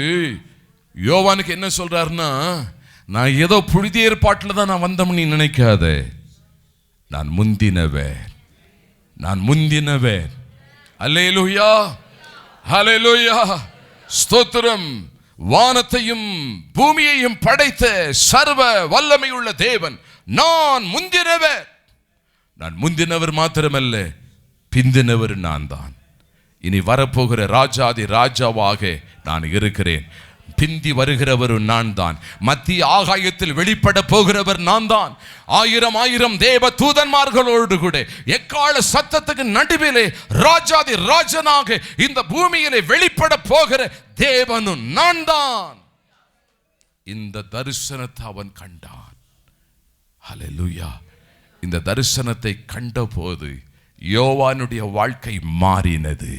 யோவானுக்கு என்ன சொல்றாருன்னா, நான் ஏதோ புதிய ஏற்பாட்டில் தான் நான் வந்தோம் நீ நினைக்காத, நான் முந்தினவர், நான் முந்தினவர். அல்லேலூயா, அல்லேலூயா, ஸ்தோத்திரம். வானத்தையும் பூமியையும் படைத்த சர்வ வல்லமையுள்ள தேவன் நான் முந்தினவர். நான் முந்தினவர் மாத்திரமல்ல, பிந்தினவர் நான் தான். இனி வரப்போகிற ராஜாதி ராஜாவாக நான் இருக்கிறேன். பிந்தி வருகிறவர் நான் தான். மத்திய ஆகாயத்தில் வெளிப்பட போகிறவர் நான் தான். 1000 தேவ தூதன்மார்களோடு கூட எக்கால சத்தத்துக்கு நடுவிலே ராஜாதி ராஜனாக இந்த பூமியிலே வெளிப்பட போகிற தேவனும் நான் தான். இந்த தரிசனத்தை அவன் கண்டான். ஹல்லேலூயா. இந்த தரிசனத்தை கண்டபோது யோவானுடைய வாழ்க்கை மாறினது.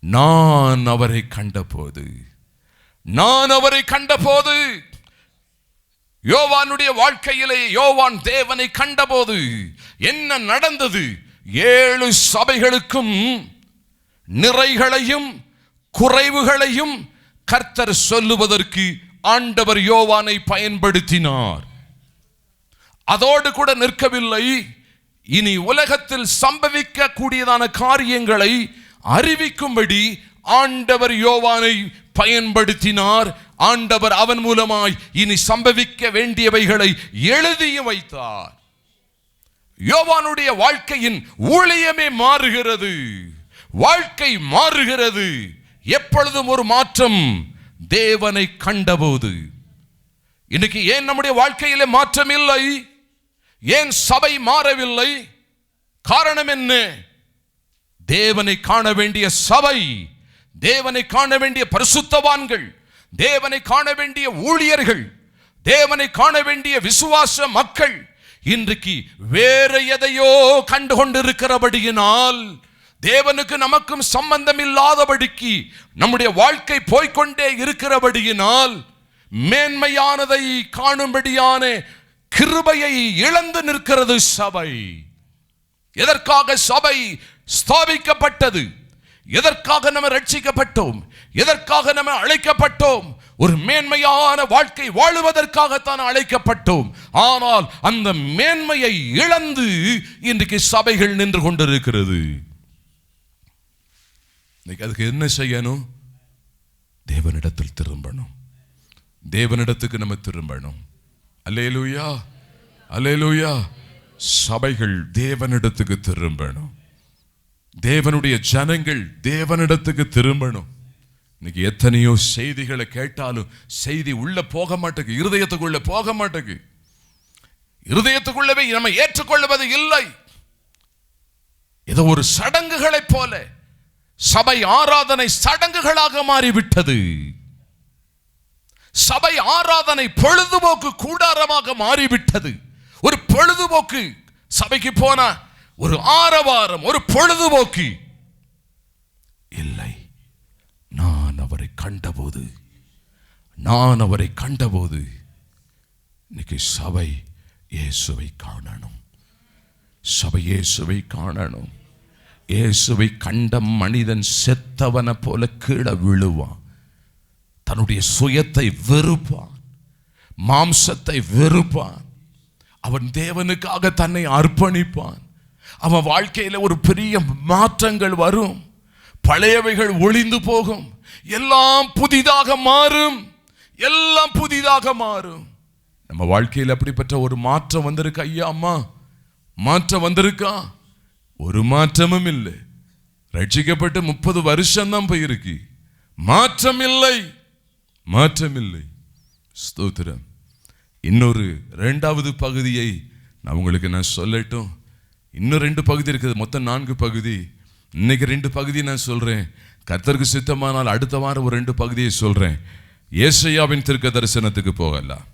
நான் அவரை கண்டபோது யோவானுடைய வாழ்க்கையிலே யோவான் தேவனை கண்டபோது என்ன நடந்தது? 7 சபைகளுக்கும் நிறைகளையும் குறைவுகளையும் கர்த்தர் சொல்லுவதற்கு ஆண்டவர் யோவானை பயன்படுத்தினார். அதோடு கூட நிற்கவில்லை. இனி உலகத்தில் சம்பவிக்க கூடியதான காரியங்களை அறிவிக்கும்படி ஆண்டவர் யோவானை பயன்படுத்தினார். ஆண்டவர் அவன் மூலமாய் இனி சம்பவிக்க வேண்டியவைகளை எழுதி வைத்தார். யோவானுடைய வாழ்க்கையின் ஊழியமே மாறுகிறது. வாழ்க்கை மாறுகிறது. எப்பொழுதும் ஒரு மாற்றம். தேவனை கண்டபோது. இன்னைக்கு ஏன் நம்முடைய வாழ்க்கையிலே மாற்றம் இல்லை? ஏன் சபை மாறவில்லை? காரணம் என்ன? தேவனை காண வேண்டிய சபை, தேவனை காண வேண்டிய பரிசுத்தவான்கள், தேவனை காண வேண்டிய ஊழியர்கள், தேவனை காண வேண்டிய விசுவாச மக்கள் இன்றைக்கு வேற எதையோ கண்டு கொண்டிருக்கிறபடியினால், தேவனுக்கு நமக்கும் சம்பந்தம் இல்லாதபடிக்கு நம்முடைய வாழ்க்கை போய்கொண்டே இருக்கிறபடியினால், மேன்மையானதை காணும்படியான கிருபையை இழந்து நிற்கிறது சபை. எதற்காக சபை ஸ்தாபிக்கப்பட்டது? எதற்காக நம்ம ரட்சிக்கப்பட்டோம்? எதற்காக நம்ம அழைக்கப்பட்டோம்? ஒரு மேன்மையான வாழ்க்கை வாழுவதற்காகத்தான் அழைக்கப்பட்டோம். ஆனால் அந்த மேன்மையை இழந்து இன்றைக்கு சபைகள் நின்று கொண்டிருக்கிறது. அதுக்கு என்ன செய்யணும்? தேவனிடத்தில் திரும்பணும். தேவனிடத்துக்கு நம்ம திரும்பணும். அல்லேலூயா, அல்லேலூயா. சபைகள் தேவனிடத்துக்கு திரும்பணும். தேவனுடைய ஜனங்கள் தேவனிடத்துக்கு திரும்பணும். இன்னைக்கு எத்தனையோ செய்திகளை கேட்டாலும் செய்தி உள்ள போக மாட்டேங்குது, இருதயத்துக்குள்ள போக மாட்டேங்குது. இருதயத்துக்குள்ளவே நம்ம ஏற்றுக்கொள்வது இல்லை. ஏதோ ஒரு சடங்குகளை போல சபை ஆராதனை சடங்குகளாக மாறிவிட்டது. சபை ஆராதனை பொழுதுபோக்கு கூடாரமாக மாறிவிட்டது. ஒரு பொழுதுபோக்கு. சபைக்கு போனா ஒரு ஆரவாரம், ஒரு பொழுதுபோக்கு இல்லை. நான் அவரை கண்டபோது இன்னைக்கு சபை இயேசுவை காணணும். சபை இயேசுவை காணணும். இயேசுவை கண்ட மனிதன் செத்தவனை போல கீழே விழுவான். தன்னுடைய சுயத்தை வெறுப்பான், மாம்சத்தை வெறுப்பான். அவன் தேவனுக்காக தன்னை அர்ப்பணிப்பான். அவன் வாழ்க்கையில் ஒரு பெரிய மாற்றங்கள் வரும். பழையவைகள் ஒளிந்து போகும். எல்லாம் புதிதாக மாறும். எல்லாம் புதிதாக மாறும். நம்ம வாழ்க்கையில் அப்படிப்பட்ட ஒரு மாற்றம் வந்திருக்கு. ஐயா அம்மா, மாற்றம் வந்திருக்கா? ஒரு மாற்றமும் இல்லை. ரட்சிக்கப்பட்டு 30 வருஷம் தான் போயிருக்கு. மாற்றம் இல்லை, மாற்றம் இல்லை. ஸ்தோத்திரம். இன்னொரு 2வது பகுதியை நான் உங்களுக்கு சொல்லட்டும். இன்னும் 2 பகுதி இருக்குது. மொத்தம் 4 பகுதி. இன்னைக்கு 2 பகுதி நான் சொல்றேன். கர்த்தருக்கு சித்தமானால் அடுத்த வாரம் ஒரு 2 பகுதியை சொல்றேன். ஏசாயாவின் தீர்க்க தரிசனத்துக்கு போகலாம்.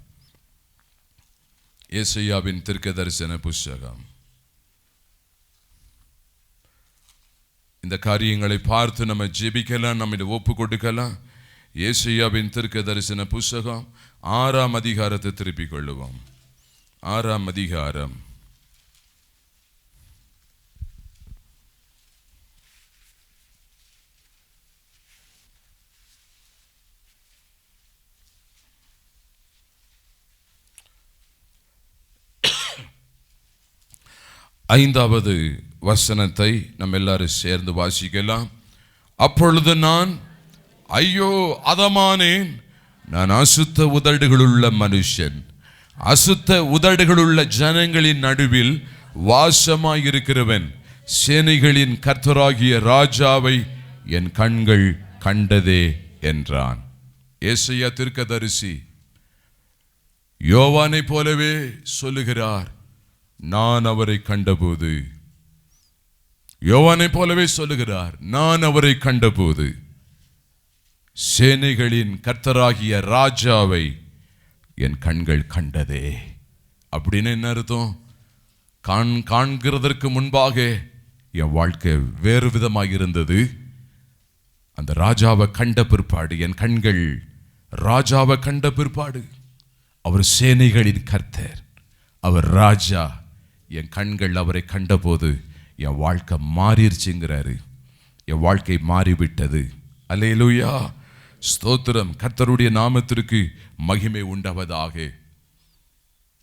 ஏசாயாவின் தீர்க்க தரிசன புஸ்தகம். இந்த காரியங்களை பார்த்து நம்ம ஜெபிக்கலாம், நம்ம ஒப்பு கொடுக்கலாம். ஏசாயாவின் தீர்க்க தரிசன புஸ்தகம் 6ஆம் அதிகாரத்தை திருப்பிக் கொள்ளுவோம். 6ஆம் அதிகாரம். 5வது வசனத்தை நம்ம எல்லாரும் சேர்ந்து வாசிக்கலாம். அப்பொழுது நான், ஐயோ அதமானேன், நான் அசுத்த உதடுகளுள்ள மனுஷன், அசுத்த உதடுகளுள்ள ஜனங்களின் நடுவில் வாசமாயிருக்கிறவன், சேனைகளின் கர்த்தராகிய ராஜாவை என் கண்கள் கண்டதே என்றான். ஏசாயா தீர்க்கதரிசி யோவானை போலவே சொல்லுகிறார், நான் அவரை கண்டபோது. யோவானை போலவே சொல்லுகிறார், நான் அவரை கண்டபோது சேனைகளின் கர்த்தராகிய ராஜாவை என் கண்கள் கண்டதே. அப்படின்னு என்ன அர்த்தம்? காண்கிறதற்கு முன்பாக என் வாழ்க்கை வேறு விதமாக இருந்தது. அந்த ராஜாவை கண்ட பிற்பாடு, என் கண்கள் ராஜாவை கண்ட பிற்பாடு, அவர் சேனைகளின் கர்த்தர், அவர் ராஜா, என் கண்கள் அவரை கண்டபோது என் வாழ்க்கை மாறிடுச்சுங்கிறாரு. என் வாழ்க்கை மாறிவிட்டது. அல்லேலூயா, ஸ்தோத்திரம். கர்த்தருடைய நாமத்திற்கு மகிமை உண்டாவதாக.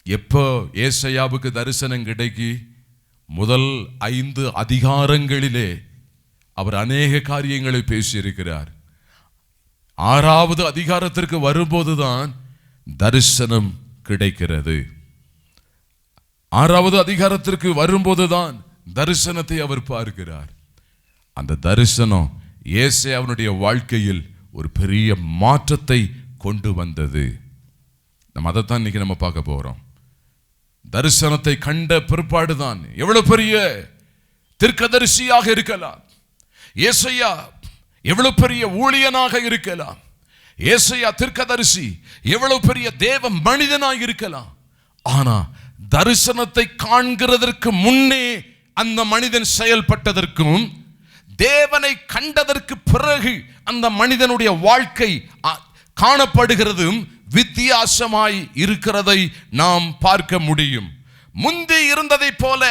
எப்போ ஏசாயாவுக்கு தரிசனம் கிடைக்கி? முதல் 5 அதிகாரங்களிலே அவர் அநேக காரியங்களை பேசியிருக்கிறார். 6வது அதிகாரத்திற்கு வரும்போதுதான் தரிசனம் கிடைக்கிறது. 6வது அதிகாரத்திற்கு வரும்போதுதான் தரிசனத்தை அவர் பார்க்கிறார். அந்த தரிசனம் ஏசாயாவினுடைய வாழ்க்கையில் ஒரு பெரிய மாற்றத்தை கொண்டு வந்தது. நம்ம அதைத்தான் இன்னைக்கு நம்ம பார்க்க போறோம். தரிசனத்தை கண்ட பிற்பாடுதான், எவ்வளவு பெரிய தீர்க்கதரிசியாக இருக்கலாம், ஏசாயா எவ்வளவு பெரிய ஊழியனாக இருக்கலாம், ஏசாயா தீர்க்கதரிசி எவ்வளவு பெரிய தேவ மனிதனாக இருக்கலாம், ஆனா தரிசனத்தை காண்கிறதற்கு முன்னே அந்த மனிதன் செயல்பட்டதற்கும் தேவனை கண்டதற்கு பிறகு அந்த மனிதனுடைய வாழ்க்கை காணப்படுகிறதும் வித்தியாசமாய் இருக்கிறதை நாம் பார்க்க முடியும். முந்தி இருந்ததை போல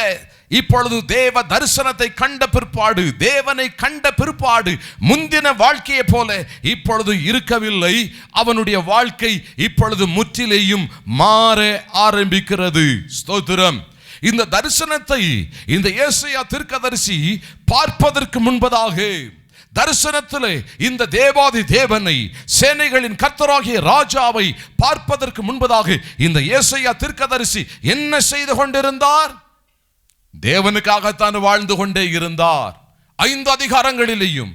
இப்பொழுது தேவ தரிசனத்தை கண்ட பிற்பாடு, தேவனை கண்ட பிற்பாடு முந்தின வாழ்க்கையை போல இப்பொழுது இருக்கவில்லை. அவனுடைய வாழ்க்கை இப்பொழுது முற்றிலேயும் மாற ஆரம்பிக்கிறது. ஸ்தோத்திரம். இந்த தரிசனத்தை இந்த ஏசாயா தீர்க்கதரிசி பார்ப்பதற்கு முன்பதாக, தரிசனத்திலே இந்த தேவாதி தேவனை, சேனைகளின் கர்த்தராகிய ராஜாவை பார்ப்பதற்கு முன்பதாக இந்த ஏசாயா தீர்க்கதரிசி என்ன செய்து கொண்டிருந்தார்? தேவனுக்காகத்தான் வாழ்ந்து கொண்டே இருந்தார். 5 அதிகாரங்களிலேயும்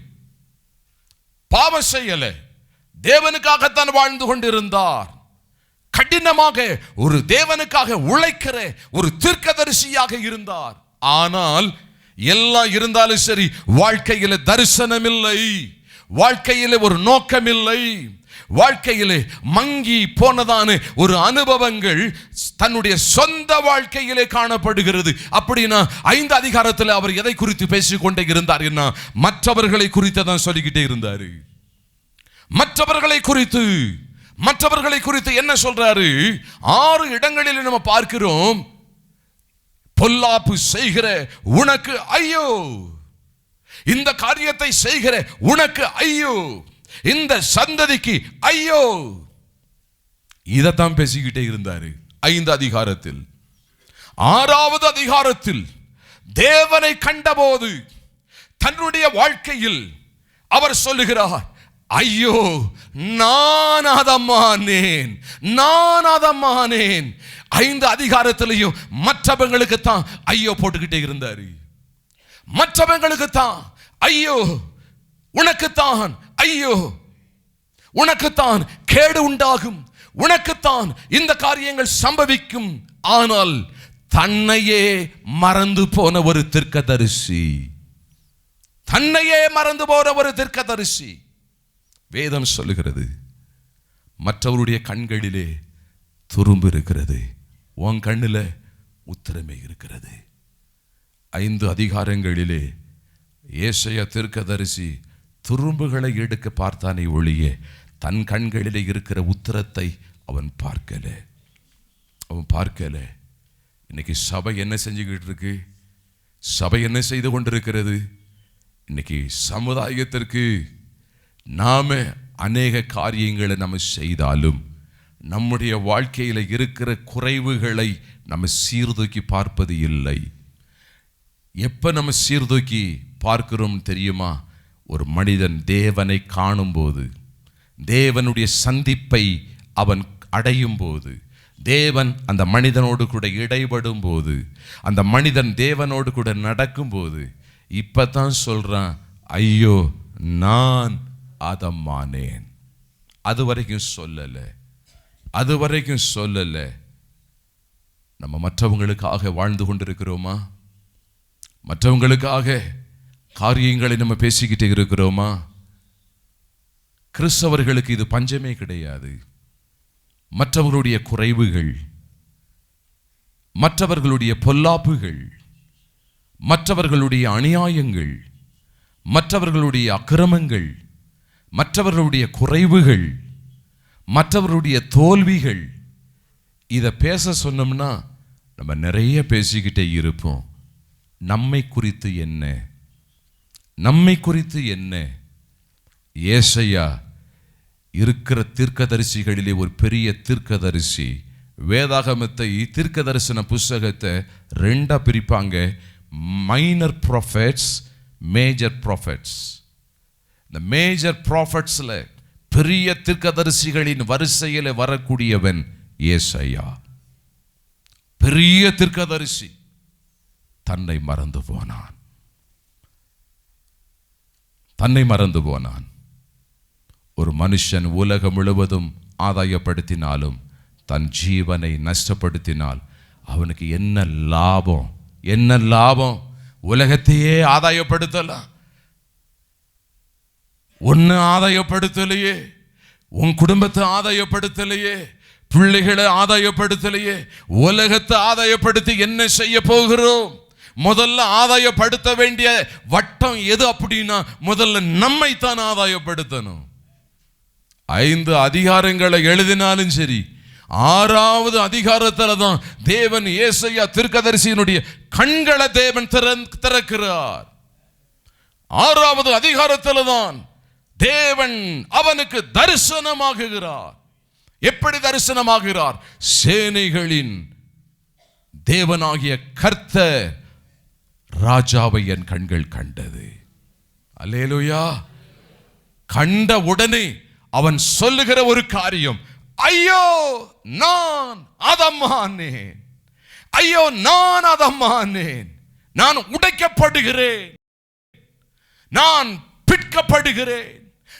பாவம் செய்யல, தேவனுக்காகத்தான் வாழ்ந்து கொண்டிருந்தார். கடினமாக ஒரு தேவனுக்காக உழைக்கிற ஒரு தீர்க்கதரிசியாக இருந்தார். ஆனால் எல்லாம் இருந்தாலும் சரி, வாழ்க்கையில தரிசனம் இல்லை, வாழ்க்கையில ஒரு நோக்கம் இல்லை, வாழ்க்கையிலே மங்கி போனதான ஒரு அனுபவங்கள் தன்னுடைய சொந்த வாழ்க்கையிலே காணப்படுகிறது. அப்படின்னா 5 அதிகாரத்தில் அவர் எதை குறித்து பேசிக்கொண்டே இருந்தார்? என்ன, மற்றவர்களை குறித்து தான் சொல்லிக்கிட்டே இருந்தாரு. மற்றவர்களை குறித்து என்ன சொல்றாரு? 6 இடங்களில் நம்ம பார்க்கிறோம். பொல்லாப்பு செய்கிற உனக்கு ஐயோ, இந்த காரியத்தை செய்கிற உனக்கு ஐயோ, இந்த சந்ததிக்கு ஐயோ, இதத்தான் பேசிக்கிட்டே இருந்தாரு 5 அதிகாரத்தில். 6வது அதிகாரத்தில் தேவனை கண்டபோது தன்னுடைய வாழ்க்கையில் அவர் சொல்லுகிறார், ஐயோ நான் அதமானேன். 5 அதிகாரத்திலையும் மற்றவங்களுக்கு தான் ஐயோ போட்டுக்கிட்டே இருந்தாரு. மற்றவங்களுக்கு தான் ஐயோ, உனக்குத்தான் ஐயோ, உனக்குத்தான் கேடு உண்டாகும், உனக்குத்தான் இந்த காரியங்கள் சம்பவிக்கும். ஆனால் தன்னையே மறந்து போன ஒரு தீர்க்கதரிசி, தன்னையே மறந்து போன ஒரு தீர்க்கதரிசி. வேதம் சொல்லுகிறது, மற்றவருடைய கண்களிலே துரும்பு இருக்கிறது, உன் கண்ணில் உத்திரமே இருக்கிறது. 5 அதிகாரங்களிலே ஏசாயா தீர்க்கதரிசி துரும்புகளை எடுக்க பார்த்தானே ஒழிய தன் கண்களிலே இருக்கிற உத்திரத்தை அவன் பார்க்கல. இன்னைக்கு சபை என்ன செஞ்சுக்கிட்டு இருக்கு? சபை என்ன செய்து கொண்டிருக்கிறது? இன்னைக்கு சமுதாயத்திற்கு நாம அநேக காரியங்களை நம்ம செய்தாலும் நம்முடைய வாழ்க்கையில் இருக்கிற குறைவுகளை நம்ம சீர்தூக்கி பார்ப்பது இல்லை. எப்ப நம்ம சீர்தூக்கி பார்க்கிறோம் தெரியுமா? ஒரு மனிதன் தேவனை காணும் போது, தேவனுடைய சந்திப்பை அவன் அடையும் போது, தேவன் அந்த மனிதனோடு கூட இடைபடும் போது, அந்த மனிதன் தேவனோடு கூட நடக்கும்போது, இப்பதான் சொல்றான், ஐயோ நான் அதமானேன். அது வரைக்கும் சொல்லல. நம்ம மற்றவங்களுக்காக வாழ்ந்து கொண்டிருக்கிறோமா? மற்றவங்களுக்காக காரியங்களை நம்ம பேசிக்கிட்டே இருக்கிறோமா? கிறிஸ்தவர்களுக்கு இது பஞ்சமே கிடையாது. மற்றவர்களுடைய குறைவுகள், மற்றவர்களுடைய பொல்லாப்புகள், மற்றவர்களுடைய அநியாயங்கள், மற்றவர்களுடைய அக்கிரமங்கள், மற்றவர்களுடைய குறைவுகள், மற்றவர்களுடைய தோல்விகள், இதை பேச சொன்னோம்னா நம்ம நிறைய பேசிக்கிட்டே இருப்போம். நம்மை குறித்து என்ன? ஏசாயா இருக்கிற தீர்க்கதரிசிகளிலே ஒரு பெரிய தீர்க்கதரிசி. வேதாகமத்தை, தீர்க்க தரிசன புஸ்தகத்தை ரெண்டா பிரிப்பாங்க. Minor prophets, major prophets. இந்த மேஜர் ப்ராஃபெட்ஸ்ல பெரிய தீர்க்கதரிசிகளின் வரிசையில் வரக்கூடியவன் ஏசாயா. பெரிய தீர்க்கதரிசி தன்னை மறந்து போனான். ஒரு மனுஷன் உலகம் முழுவதும் ஆதாயப்படுத்தினாலும் தன் ஜீவனை நஷ்டப்படுத்தினால் அவனுக்கு என்ன லாபம்? உலகத்தையே ஆதாயப்படுத்தலாம், ஒன்னு ஆதாயப்படுத்தலையே, உன் குடும்பத்தை ஆதாயப்படுத்தலையே, பிள்ளைகளை ஆதாயப்படுத்தலையே, உலகத்தை ஆதாயப்படுத்தி என்ன செய்ய போகிறோம்? முதல்ல ஆதாயப்படுத்த வேண்டிய வட்டம் எது அப்படின்னா, முதல்ல நம்மை தான் ஆதாயப்படுத்தணும். 5 அதிகாரங்களை எழுதினாலும் சரி, 6வது அதிகாரத்தில் தான் தேவன் ஏசாயா தீர்க்கதரிசியினுடைய கண்களை தேவன் திறக்கிறார். 6வது அதிகாரத்தில் தான் தேவன் அவனுக்கு தரிசனமாகுகிறார். எப்படி தரிசனமாகிறார்? சேனைகளின் தேவனாகிய கர்த்தர் ராஜாவை என் கண்கள் கண்டது. அல்லேலூயா. கண்ட உடனே அவன் சொல்லுகிற ஒரு காரியம், ஐயோ நான் அதமானேன், நான் உடைக்கப்படுகிறேன், நான் பிற்கப்படுகிறேன்,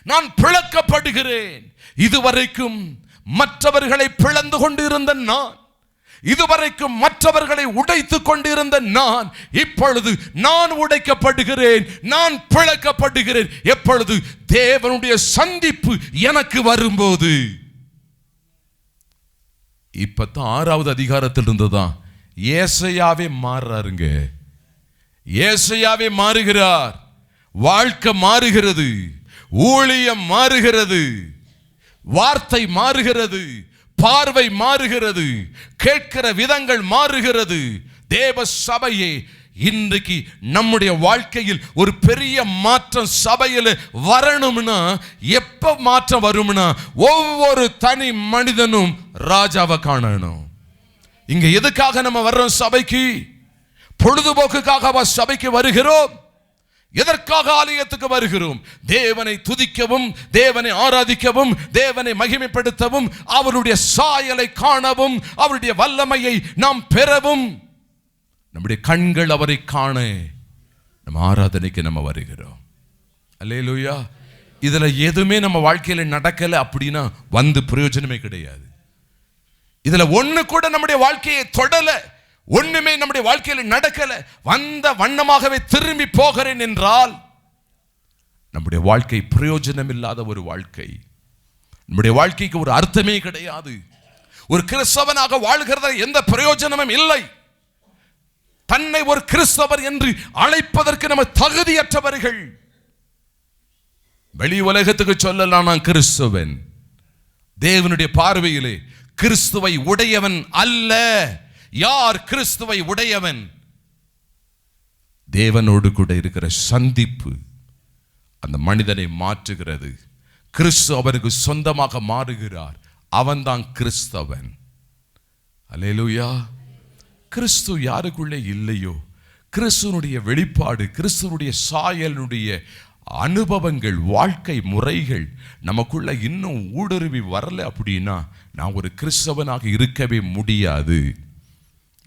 நான் பிளக்கப்படுகிறேன். இதுவரைக்கும் மற்றவர்களை பிளந்து கொண்டிருந்த நான், இதுவரைக்கும் மற்றவர்களை உடைத்துக் கொண்டிருந்த நான், இப்பொழுது நான் உடைக்கப்படுகிறேன், நான் பிளக்கப்படுகிறேன். எப்பொழுது? தேவனுடைய சந்திப்பு எனக்கு வரும்போது. இப்பதான் 6வது அதிகாரத்தில் இருந்துதான் ஏசாயாவே மாறுறாருங்க. ஏசாயாவே மாறுகிறார். வாழ்க்கை மாறுகிறது, ஊழியம் மாறுகிறது, வார்த்தை மாறுகிறது, பார்வை மாறுகிறது, கேட்கிற விதங்கள் மாறுகிறது. தேவ சபையே, இன்றைக்கு நம்முடைய வாழ்க்கையில் ஒரு பெரிய மாற்றம் சபையில் வரணும்னா எப்ப மாற்றம் வரும்னா, ஒவ்வொரு தனி மனிதனும் ராஜாவை காணணும். இங்க எதுக்காக நம்ம வர்றோம் சபைக்கு? பொழுதுபோக்குக்காக சபைக்கு வருகிறோம்? எதற்காக ஆலயத்துக்கு வருகிறோம்? தேவனை துதிக்கவும், தேவனை ஆராதிக்கவும், தேவனை மகிமைப்படுத்தவும், அவருடைய சாயலை காணவும், அவருடைய வல்லமையை நாம் பெறவும். நம்முடைய கண்கள் அவரை காண நம்ம ஆராதனைக்கு நம்ம வருகிறோம். அல்லேலூயா. இதுல எதுவுமே நம்ம வாழ்க்கையில நடக்கல அப்படின்னா வந்து பிரயோஜனமே கிடையாது. இதுல ஒண்ணு கூட நம்முடைய வாழ்க்கையை தொடல, ஒண்ணுமே நம்முடைய வாழ்க்கையில் நடக்கல, வந்த வண்ணமாகவே திரும்பி போகிறேன் என்றால் நம்முடைய வாழ்க்கை பிரயோஜனம் இல்லாத ஒரு வாழ்க்கை. நம்முடைய வாழ்க்கைக்கு ஒரு அர்த்தமே கிடையாது. ஒரு கிறிஸ்தவனாக வாழ்கிறத எந்த பிரயோஜனமும் இல்லை. தன்னை ஒரு கிறிஸ்தவர் என்று அழைப்பதற்கு நம்ம தகுதியற்றவர்கள். வெளி உலகத்துக்கு சொல்லலாம் நான் கிறிஸ்தவன். தேவனுடைய பார்வையிலே கிறிஸ்துவை உடையவன் அல்ல. யார் கிறிஸ்துவை உடையவன்? தேவனோடு கூட இருக்கிற சந்திப்பு அந்த மனிதனை மாற்றுகிறது. கிறிஸ்து அவனுக்கு சொந்தமாக மாறுகிறார். அவன்தான் கிறிஸ்தவன். அல்லேலூயா. கிறிஸ்து யாருக்குள்ளே இல்லையோ, கிறிஸ்துவனுடைய வெளிப்பாடு, கிறிஸ்துவனுடைய சாயலுடைய அனுபவங்கள், வாழ்க்கை முறைகள் நமக்குள்ள இன்னும் ஊடுருவி வரல அப்படின்னா நான் ஒரு கிறிஸ்தவனாக இருக்கவே முடியாது.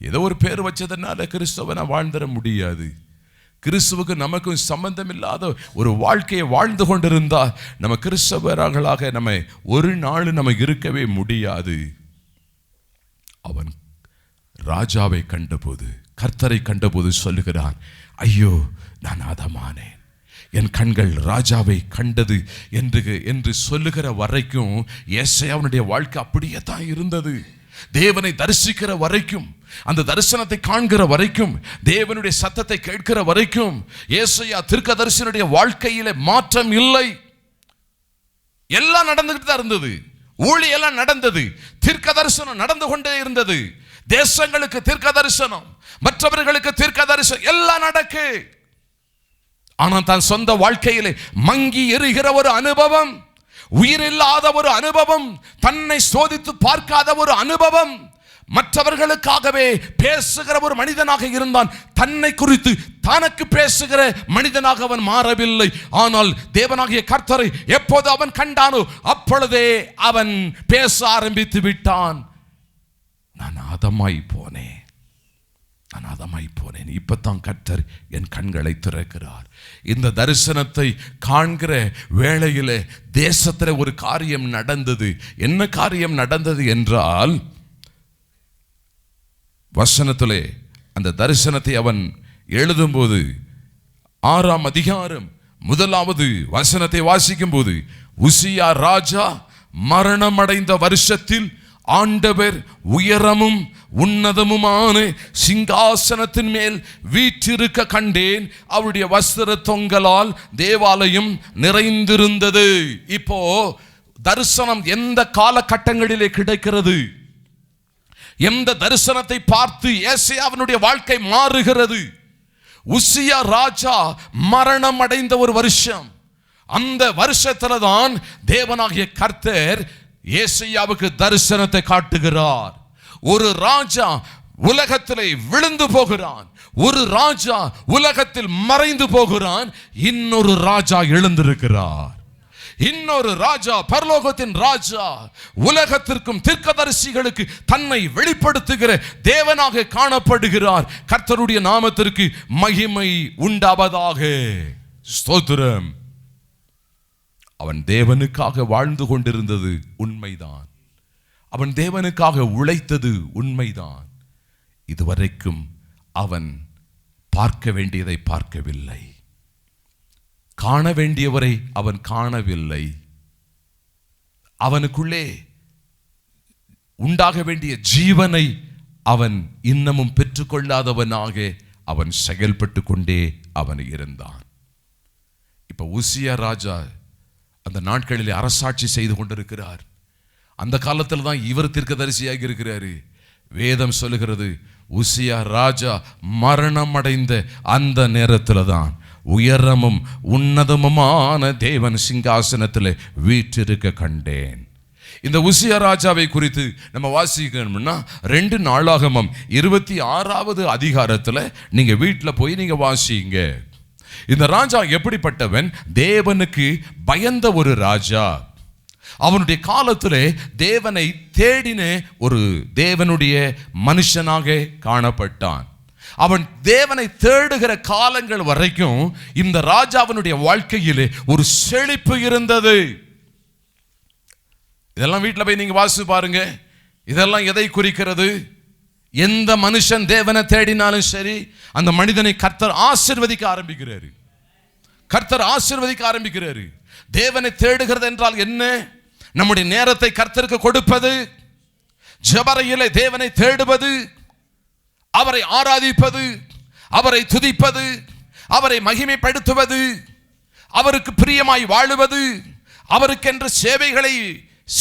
ஏதோ ஒரு பேர் வச்சதுனால கிறிஸ்தவனா வாழ்ந்துட முடியாது. கிறிஸ்துவுக்கு நமக்கும் சம்பந்தம் இல்லாத ஒரு வாழ்க்கையை வாழ்ந்து கொண்டிருந்தா நம்ம கிறிஸ்தவர்களாக நம்ம ஒரு நாள் நம்ம இருக்கவே முடியாது. அவன் ராஜாவை கண்டபோது, கர்த்தரை கண்டபோது சொல்லுகிறான், ஐயோ நான் அதமானேன், என் கண்கள் ராஜாவை கண்டது என்று சொல்லுகிற வரைக்கும் ஏசாயாவுடைய வாழ்க்கை அப்படியே தான் இருந்தது. தேவனை தரிசிக்கிற வரைக்கும், அந்த தரிசனத்தை காண்கிற வரைக்கும், தேவனுடைய சத்தத்தை கேட்கிற வரைக்கும் ஏசாயா தீர்க்கதரிசியினுடைய வாழ்க்கையிலே மாற்றம் இல்லை. எல்லாம் நடந்துகிட்டு தான் இருந்தது, ஊழியெல்லாம் நடந்தது, தீர்க்க தரிசனம் நடந்து கொண்டே இருந்தது. தேசங்களுக்கு தீர்க்க தரிசனம், மற்றவர்களுக்கு தீர்க்க தரிசனம் எல்லாம் நடக்கு. ஆனால் தான் சொந்த வாழ்க்கையிலே மங்கி எரிகிற ஒரு அனுபவம், உயிரில்லாத ஒரு அனுபவம், தன்னை சோதித்து பார்க்காத ஒரு அனுபவம், மற்றவர்களுக்காகவே பேசுகிற ஒரு மனிதனாக இருந்தான். தன்னை குறித்து தனக்கு பேசுகிற மனிதனாக அவன் மாறவில்லை. ஆனால் தேவனாகிய கர்த்தரை எப்போது அவன் கண்டானோ அப்பொழுதே அவன் பேச ஆரம்பித்து விட்டான். நான் அதமாய் போனேன், நான் அதமாய் போனேன். இப்பதான் கர்த்தர் என் கண்களை திறக்கிறார். இந்த தரிசனத்தை காண்கிற வேளையிலே தேசத்தில் ஒரு காரியம் நடந்தது. என்ன காரியம் நடந்தது என்றால், வசனத்திலே அந்த தரிசனத்தை அவன் எழுதும்போது 6ஆம் அதிகாரம் 1வது வசனத்தை வாசிக்கும் போது, உசியா ராஜா மரணம் அடைந்த வருஷத்தில் ஆண்டவர் உயரமும் உன்னதமுமான சிங்காசனத்தின் மேல் வீற்றிருக்க கண்டேன், அவருடைய வஸ்திர தொங்கலால் தேவாலயம் நிறைந்திருந்தது. இப்போ தரிசனம் எந்த காலகட்டங்களிலே கிடைக்கிறது? எந்த தரிசனத்தை பார்த்து ஏசாயாவினுடைய வாழ்க்கை மாறுகிறது? உசியா ராஜா மரணம் அடைந்த ஒரு வருஷம். அந்த வருஷத்துல தான் தேவனாகிய கர்த்தர் ஏசாயாவுக்கு தரிசனத்தை காட்டுகிறார். ஒரு ராஜா உலகத்திலே விழுந்து போகிறான், ஒரு ராஜா உலகத்தில் மறைந்து போகிறான், இன்னொரு ராஜா எழுந்திருக்கிறார். இன்னொரு ராஜா, பரலோகத்தின் ராஜா, உலகத்திற்கும் தீர்க்கதரிசிகளுக்கு தன்னை வெளிப்படுத்துகிற தேவனாக காணப்படுகிறார். கர்த்தருடைய நாமத்திற்கு மகிமை உண்டாவதாக. ஸ்தோத்திரம். அவன் தேவனுக்காக வாழ்ந்து கொண்டிருந்தது உண்மைதான், அவன் தேவனுக்காக உழைத்தது உண்மைதான். இதுவரைக்கும் அவன் பார்க்க வேண்டியதை பார்க்கவில்லை, காண வேண்டியவரை அவன் காணவில்லை. அவனுக்குள்ளே உண்டாக வேண்டிய ஜீவனை அவன் இன்னமும் பெற்றுக்கொள்ளாதவனாக அவன் செயல்பட்டு கொண்டே அவன் இருந்தான். இப்ப உசியா ராஜா அந்த நாட்களிலே அரசாட்சி செய்து கொண்டிருக்கிறார். அந்த காலத்தில் தான் இவர் தீர்க்கதரிசியாக இருக்கிறாரு. வேதம் சொல்லுகிறது, உசியா ராஜா மரணம் அடைந்த அந்த நேரத்தில் தான் உயரமும் உன்னதமுமான தேவன் சிங்காசனத்தில் வீற்றிருக்க கண்டேன். இந்த உசியா ராஜாவை குறித்து நம்ம வாசிக்கணும்னா 2 நாளாகமம் 26வது அதிகாரத்தில் நீங்க வீட்டில் போய் நீங்க வாசிங்க. இந்த ராஜா எப்படிப்பட்டவன்? தேவனுக்கு பயந்த ஒரு ராஜா. அவனுடைய காலத்திலே தேவனை தேடின ஒரு தேவனுடைய மனுஷனாக காணப்பட்டான். அவன் தேவனை தேடுகிற காலங்கள் வரைக்கும் இந்த ராஜாவினுடைய வாழ்க்கையிலே ஒரு செழிப்பு இருந்தது. இதெல்லாம் வீட்டில் போய் நீங்க வாசி பாருங்க. இதெல்லாம் எதை குறிக்கிறது? எந்த மனுஷன் தேவனை தேடினாலும் சரி, அந்த மனிதனை கர்த்தர் ஆசீர்வதிக்க ஆரம்பிக்கிறாரு. கர்த்தர் ஆசீர்வதிக்க ஆரம்பிக்கிறாரு. தேவனை தேடுகிறது என்றால் என்ன? நம்முடைய நேரத்தை கர்த்தருக்கு கொடுப்பது, ஜெபரையிலே தேவனை தேடுவது, அவரை ஆராதிப்பது, அவரை துதிப்பது, அவரை மகிமைப்படுத்துவது, அவருக்கு பிரியமாய் வாழுவது, அவருக்கென்று சேவைகளை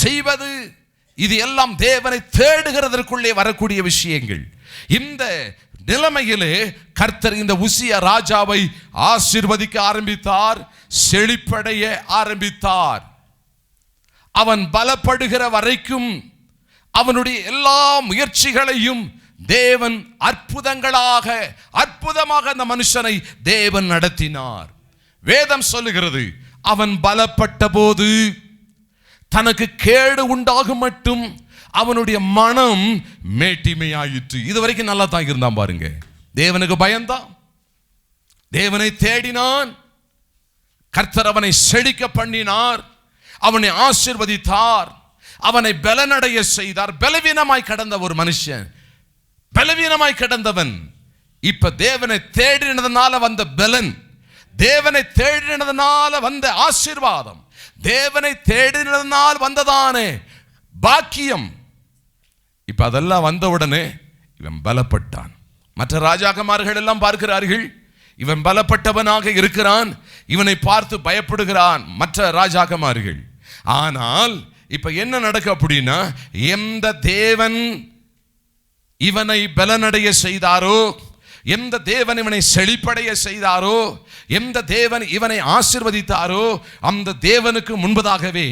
செய்வது, இது எல்லாம் தேவனை தேடுகிறதற்குள்ளே வரக்கூடிய விஷயங்கள். இந்த நிலைமையிலே கர்த்தர் இந்த உசியா ராஜாவை ஆசீர்வதிக்க ஆரம்பித்தார், செழிப்படைய ஆரம்பித்தார். அவன் பலப்படுகிற வரைக்கும் அவனுடைய எல்லா முயற்சிகளையும் தேவன் அற்புதமாக அந்த மனுஷனை தேவன் நடத்தினார். வேதம் சொல்லுகிறது, அவன் பலப்பட்ட போது தனக்கு கேடு உண்டாகும் மட்டும் அவனுடைய மனம் மேட்டிமையாயிற்று. இதுவரைக்கும் நல்லா தான் இருந்தான் பாருங்க. தேவனுக்கு பயந்தான், தேவனை தேடினான், கர்த்தர் அவனை செழிக்க பண்ணினார், அவனை ஆசீர்வதித்தார், அவனை பலனடைய செய்தார். பலவீனமாய் கடந்த ஒரு மனுஷன், பலவீனமாய் கடந்தவன் இப்ப தேவனை தேடினதுனால வந்த பலன், தேவனை தேடினதுனால வந்த ஆசீர்வாதம், தேவனை தேடினதுனால் வந்ததானே பாக்கியம், இப்ப அதெல்லாம் வந்தவுடனே இவன் பலப்பட்டான். மற்ற ராஜாக்கமார்கள் எல்லாம் பார்க்கிறார்கள், இவன் பலப்பட்டவனாக இருக்கிறான், இவனை பார்த்து பயப்படுகிறான் மற்ற ராஜாக்கமார்கள். ஆனால் இப்ப என்ன நடக்க அப்படின்னா, எந்த தேவன் இவனை பலனடைய செய்தாரோ, எந்த தேவன் இவனை செழிப்படைய செய்தாரோ, எந்த தேவன் இவனை ஆசீர்வதித்தாரோ, அந்த தேவனுக்கு முன்பதாகவே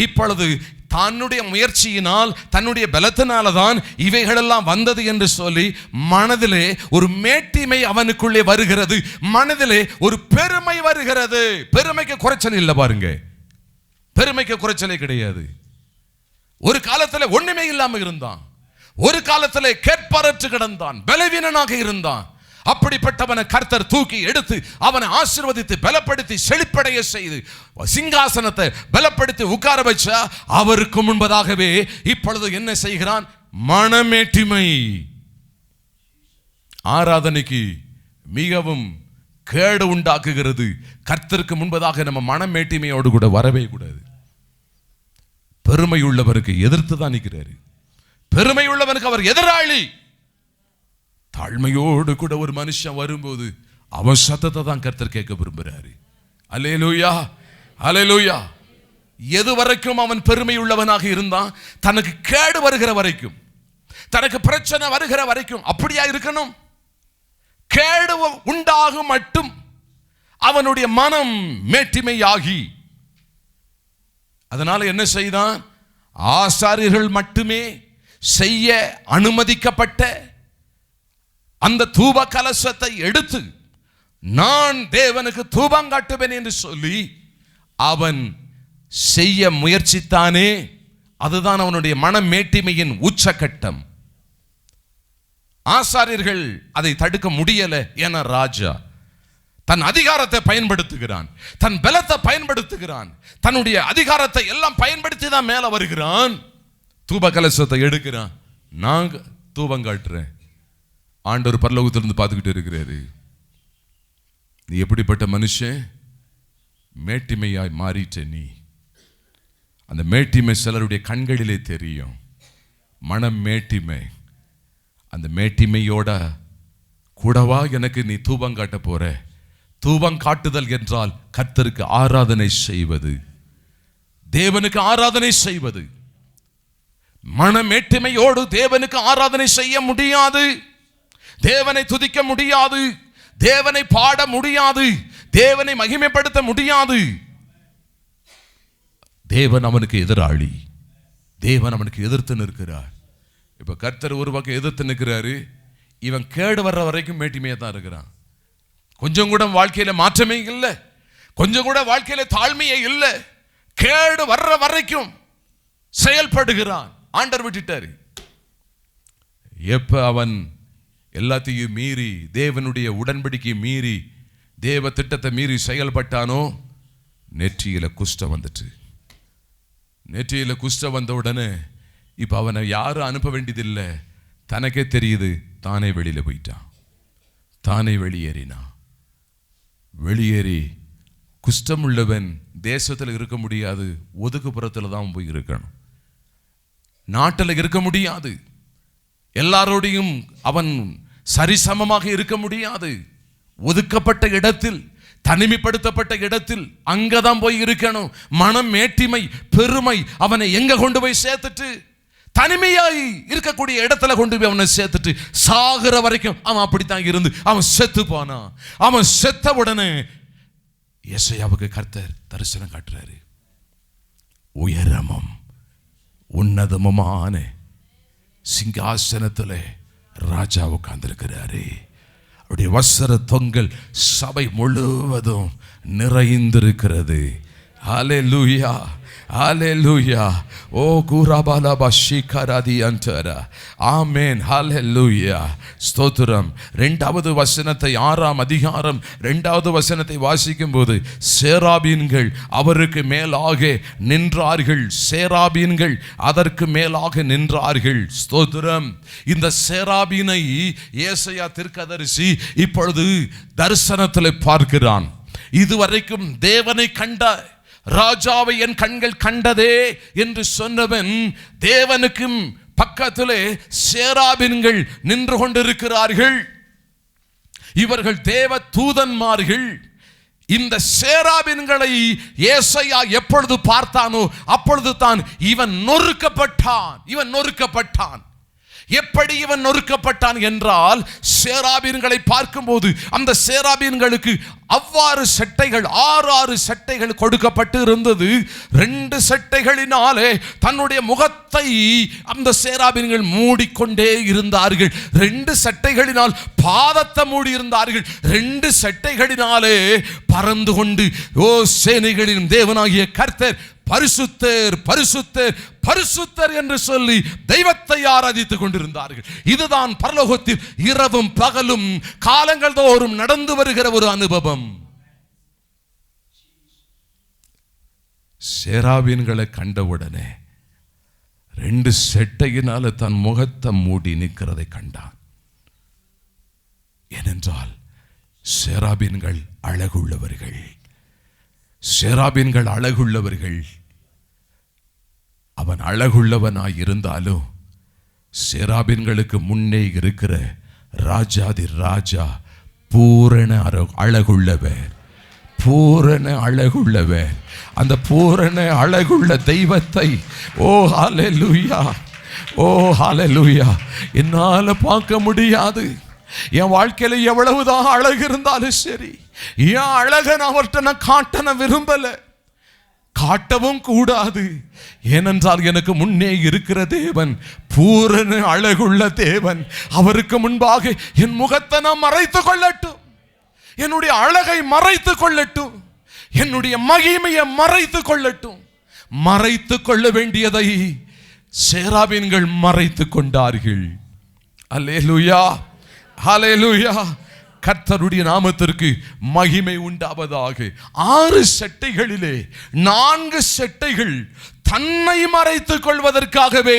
இப்பொழுது தன்னுடைய முயற்சியினால் தன்னுடைய பலத்தினால தான் இவைகளெல்லாம் வந்தது என்று சொல்லி மனதிலே ஒரு மேட்டிமை அவனுக்குள்ளே வருகிறது, மனதிலே ஒரு பெருமை வருகிறது. பெருமைக்கு குறைச்சல் இல்லை பாருங்க, பெருமைக்கு குறைச்சலே கிடையாது. ஒரு காலத்தில் ஒண்ணுமே இல்லாம இருந்தான், ஒரு காலத்தில் கேட்பாரற்று கிடந்தான், பலவீனனாக இருந்தான். அப்படிப்பட்டவனை கர்த்தர் தூக்கி எடுத்து அவனை ஆசீர்வதித்து பலப்படுத்தி செழிப்படைய செய்து சிங்காசனத்தை பலப்படுத்தி உட்கார வச்சா அவருக்கு முன்பதாகவே இப்பொழுது என்ன செய்கிறான்? மனமேட்டிமை. ஆராதனைக்கு மிகவும் கேடு உண்டாக்குகிறது. கர்த்தருக்கு முன்பதாக நம்ம மனமேட்டிமையோடு கூட வரவே கூடாது. பெருமை உள்ளவருக்கு எதிர்த்து தான் நிற்கிறாரு, பெருமை உள்ளவனுக்கு அவர் எதிராளி. தாழ்மையோடு கூட ஒரு மனுஷன் வரும்போது அவன் சத்தத்தை தான் கர்த்தர் கேட்க விரும்புகிறாரு. அல்லேலூயா, அல்லேலூயா. எது வரைக்கும் அவன் பெருமை உள்ளவனாக இருந்தான்? தனக்கு கேடு வருகிற வரைக்கும், தனக்கு பிரச்சனை வருகிற வரைக்கும் அப்படியா இருக்கணும்? கேடு உண்டாகும் மட்டும் அவனுடைய மனம் மேட்டிமையாகி, அதனால என்ன செய்தான்? ஆசாரியர்கள் மட்டுமே செய்ய அனுமதிக்கப்பட்ட அந்த தூப கலசத்தை எடுத்து நான் தேவனுக்கு தூபம் காட்டுவேன் என்று சொல்லி அவன் செய்ய முயற்சித்தானே, அதுதான் அவனுடைய மனமேட்டிமையின் உச்சகட்டம். ஆசாரியர்கள் அதை தடுக்க முடியல. என ராஜா தன் அதிகாரத்தை பயன்படுத்துகிறான், தன் பலத்தை பயன்படுத்துகிறான், தன்னுடைய அதிகாரத்தை எல்லாம் பயன்படுத்தி தான் மேல வருகிறான். தூப கலசத்தை எடுக்கிறான், நான் தூபம் காட்டுறேன். ஆண்டவர் பரலோகத்திலிருந்து பார்த்துக்கிட்டு இருக்கிறாரு. நீ எப்படிப்பட்ட மனுஷன்? மேட்டிமையாய் மாறிட்ட நீ. அந்த மேட்டிமை சிலருடைய கண்களிலே தெரியும், மனம் மேட்டிமை. அந்த மேட்டிமையோட கூடவா எனக்கு நீ தூபம் காட்ட போற? தூபம் காட்டுதல் என்றால் கர்த்தருக்கு ஆராதனை செய்வது, தேவனுக்கு ஆராதனை செய்வது. மனமேட்டிமையோடு தேவனுக்கு ஆராதனை செய்ய முடியாது, தேவனை துதிக்க முடியாது, தேவனை பாட முடியாது, தேவனை மகிமைப்படுத்த முடியாது. தேவன் அவனுக்கு எதிராளி, தேவன் அவனுக்கு எதிர்த்து நிற்கிறார். இப்ப கர்த்தர் ஒரு பக்கம் எதிர்த்து நிற்கிறாரு, இவன் கேடு வர்ற வரைக்கும் மேட்டிமையா தான் இருக்கிறான். கொஞ்சம் கூட வாழ்க்கையில மாற்றமே இல்லை, கொஞ்சம் கூட வாழ்க்கையில தாழ்மையே இல்லை. கேடு வர்ற வரைக்கும் செயல்படுகிறான். ஆண்டவர் விட்டுட்டாரு. எப்ப அவன் எல்லாத்தையும் மீறி, தேவனுடைய உடன்படிக்கையை மீறி, தேவ திட்டத்தை மீறி செயல்பட்டானோ, நெற்றியில குஷ்டம் வந்துட்டு. நெற்றியில குஷ்டம் வந்த உடனே இப்ப அவனை யாரும் அனுப்ப வேண்டியதில்லை, தனக்கே தெரியுது, தானே வெளியில போயிட்டான், தானே வெளியேறினான். வெளியேறி குஷ்டம் உள்ளவன் தேசத்தில் இருக்க முடியாது, ஒதுக்குப்புறத்தில் தான் போய் இருக்கணும். நாட்டில் இருக்க முடியாது, எல்லாரோடையும் அவன் சரிசமமாக இருக்க முடியாது. ஒதுக்கப்பட்ட இடத்தில், தனிமைப்படுத்தப்பட்ட இடத்தில் அங்கதான் போய் இருக்கணும். மனம் மேட்டிமை, பெருமை அவனை எங்க கொண்டு போய் சேர்த்துட்டு, தனிமையாய் இருக்கக்கூடிய இடத்துல கொண்டு போய் அவனை சேர்த்துட்டு சாகிற வரைக்கும் அவன் அப்படித்தான் இருந்து அவன் செத்து போனான். அவன் செத்த உடனே எசையாவுக்கு கர்த்தர் தரிசனம் காட்டுறாரு. உயரமும் உன்னதமுமான சிங்காசனத்திலே ராஜா உட்கார்ந்திருக்கிறாரு. அவருடைய வஸ்திர தொங்கல் சபை முழுவதும் நிறைந்திருக்கிறது. ஹல்லேலூயா, ஹல்லேலூயா. ஓ குராபாலாபா ஷிகராதி அன்டரா. ஆமென், ஹல்லேலூயா, ஸ்தோத்திரம். 2வது வசனத்தை 6ஆம் அதிகாரம் 2வது வசனத்தை வாசிக்கும் போது சேராபீன்கள் அவருக்கு மேலாக நின்றார்கள். சேராபீன்கள் அதற்கு மேலாக நின்றார்கள். ஸ்தோத்திரம். இந்த சேராபீனை ஏசாயா தீர்க்கதரிசி இப்பொழுது தரிசனத்தில் பார்க்கிறான். இதுவரைக்கும் தேவனை கண்ட ராஜாவை என் கண்கள் கண்டதே என்று சொன்னவன், தேவனுக்கும் பக்கத்திலே சேராபீன்கள் நின்று கொண்டிருக்கிறார்கள். இவர்கள் தேவ தூதன்மார்கள். இந்த சேராபீன்களை ஏசாயா எப்பொழுது பார்த்தானோ அப்பொழுது தான் இவன் நொறுக்கப்பட்டான். எப்படி இவன் நொறுக்கப்பட்டான் என்றால், சேராபீன்களை பார்க்கும்போது அந்த சேராபீன்களுக்கு அவ்வாறு சட்டைகள் 6 சட்டைகள் கொடுக்கப்பட்டு இருந்தது. 2 சட்டைகளினாலே தன்னுடைய முகத்தை அந்த சேராபீன்கள் மூடிக்கொண்டே இருந்தார்கள். 2 சட்டைகளினால் பாதத்தை மூடி இருந்தார்கள். 2 சட்டைகளினாலே பறந்து கொண்டு ஓ சேனைகளின் தேவனாகிய கர்த்தர் பரிசுத்தர் பரிசுத்தர் பரிசுத்தர் என்று சொல்லி தெய்வத்தை ஆராதித்துக் கொண்டிருந்தார்கள். இதுதான் பரலோகத்தில் இரவும் பகலும் காலங்கள் தோறும் நடந்து வருகிற ஒரு அனுபவம். சேராபீன்களை கண்டவுடனே 2 செட்டையினால தன் முகத்தை மூடி நிற்கிறதை கண்டான். ஏனென்றால் சேராபீன்கள் அழகுள்ளவர்கள். சேராபீன்கள் அழகுள்ளவர்கள். அவன் அழகுள்ளவனாய் இருந்தாலும் சேராபீன்களுக்கு முன்னே இருக்கிற ராஜாதி ராஜா பூரண அழகுள்ளவர். பூரண அழகுள்ளவர். அந்த பூரண அழகுள்ள தெய்வத்தை ஓ ஹல்லேலூயா, ஓ ஹல்லேலூயா, என்னால பார்க்க முடியாது. என் வாழ்க்கையில எவ்வளவுதான் அழகு இருந்தாலும் சரி, என் அழகை அவர்கிட்ட நான் காட்ட விரும்பல, காட்டவும் கூடாது. ஏனென்றால் எனக்கு முன்னே இருக்கிற தேவன் பூரண அழகுள்ள தேவன். அவருக்கு முன்பாக என் முகத்தை நான் மறைத்துக் கொள்ளட்டும், என்னுடைய அழகை மறைத்துக் கொள்ளட்டும், என்னுடைய மகிமையை மறைத்துக் கொள்ளட்டும். மறைத்துக் கொள்ள வேண்டியதை சேராபீன்கள் மறைத்துக் கொண்டார்கள். அல்லேலூயா, ஹல்லேலூயா. கர்த்தருடைய நாமத்திற்கு மகிமை உண்டாவதாக. 6 சட்டைகளிலே 4 சட்டைகள் தன்னை மறைத்துக் கொள்வதற்காகவே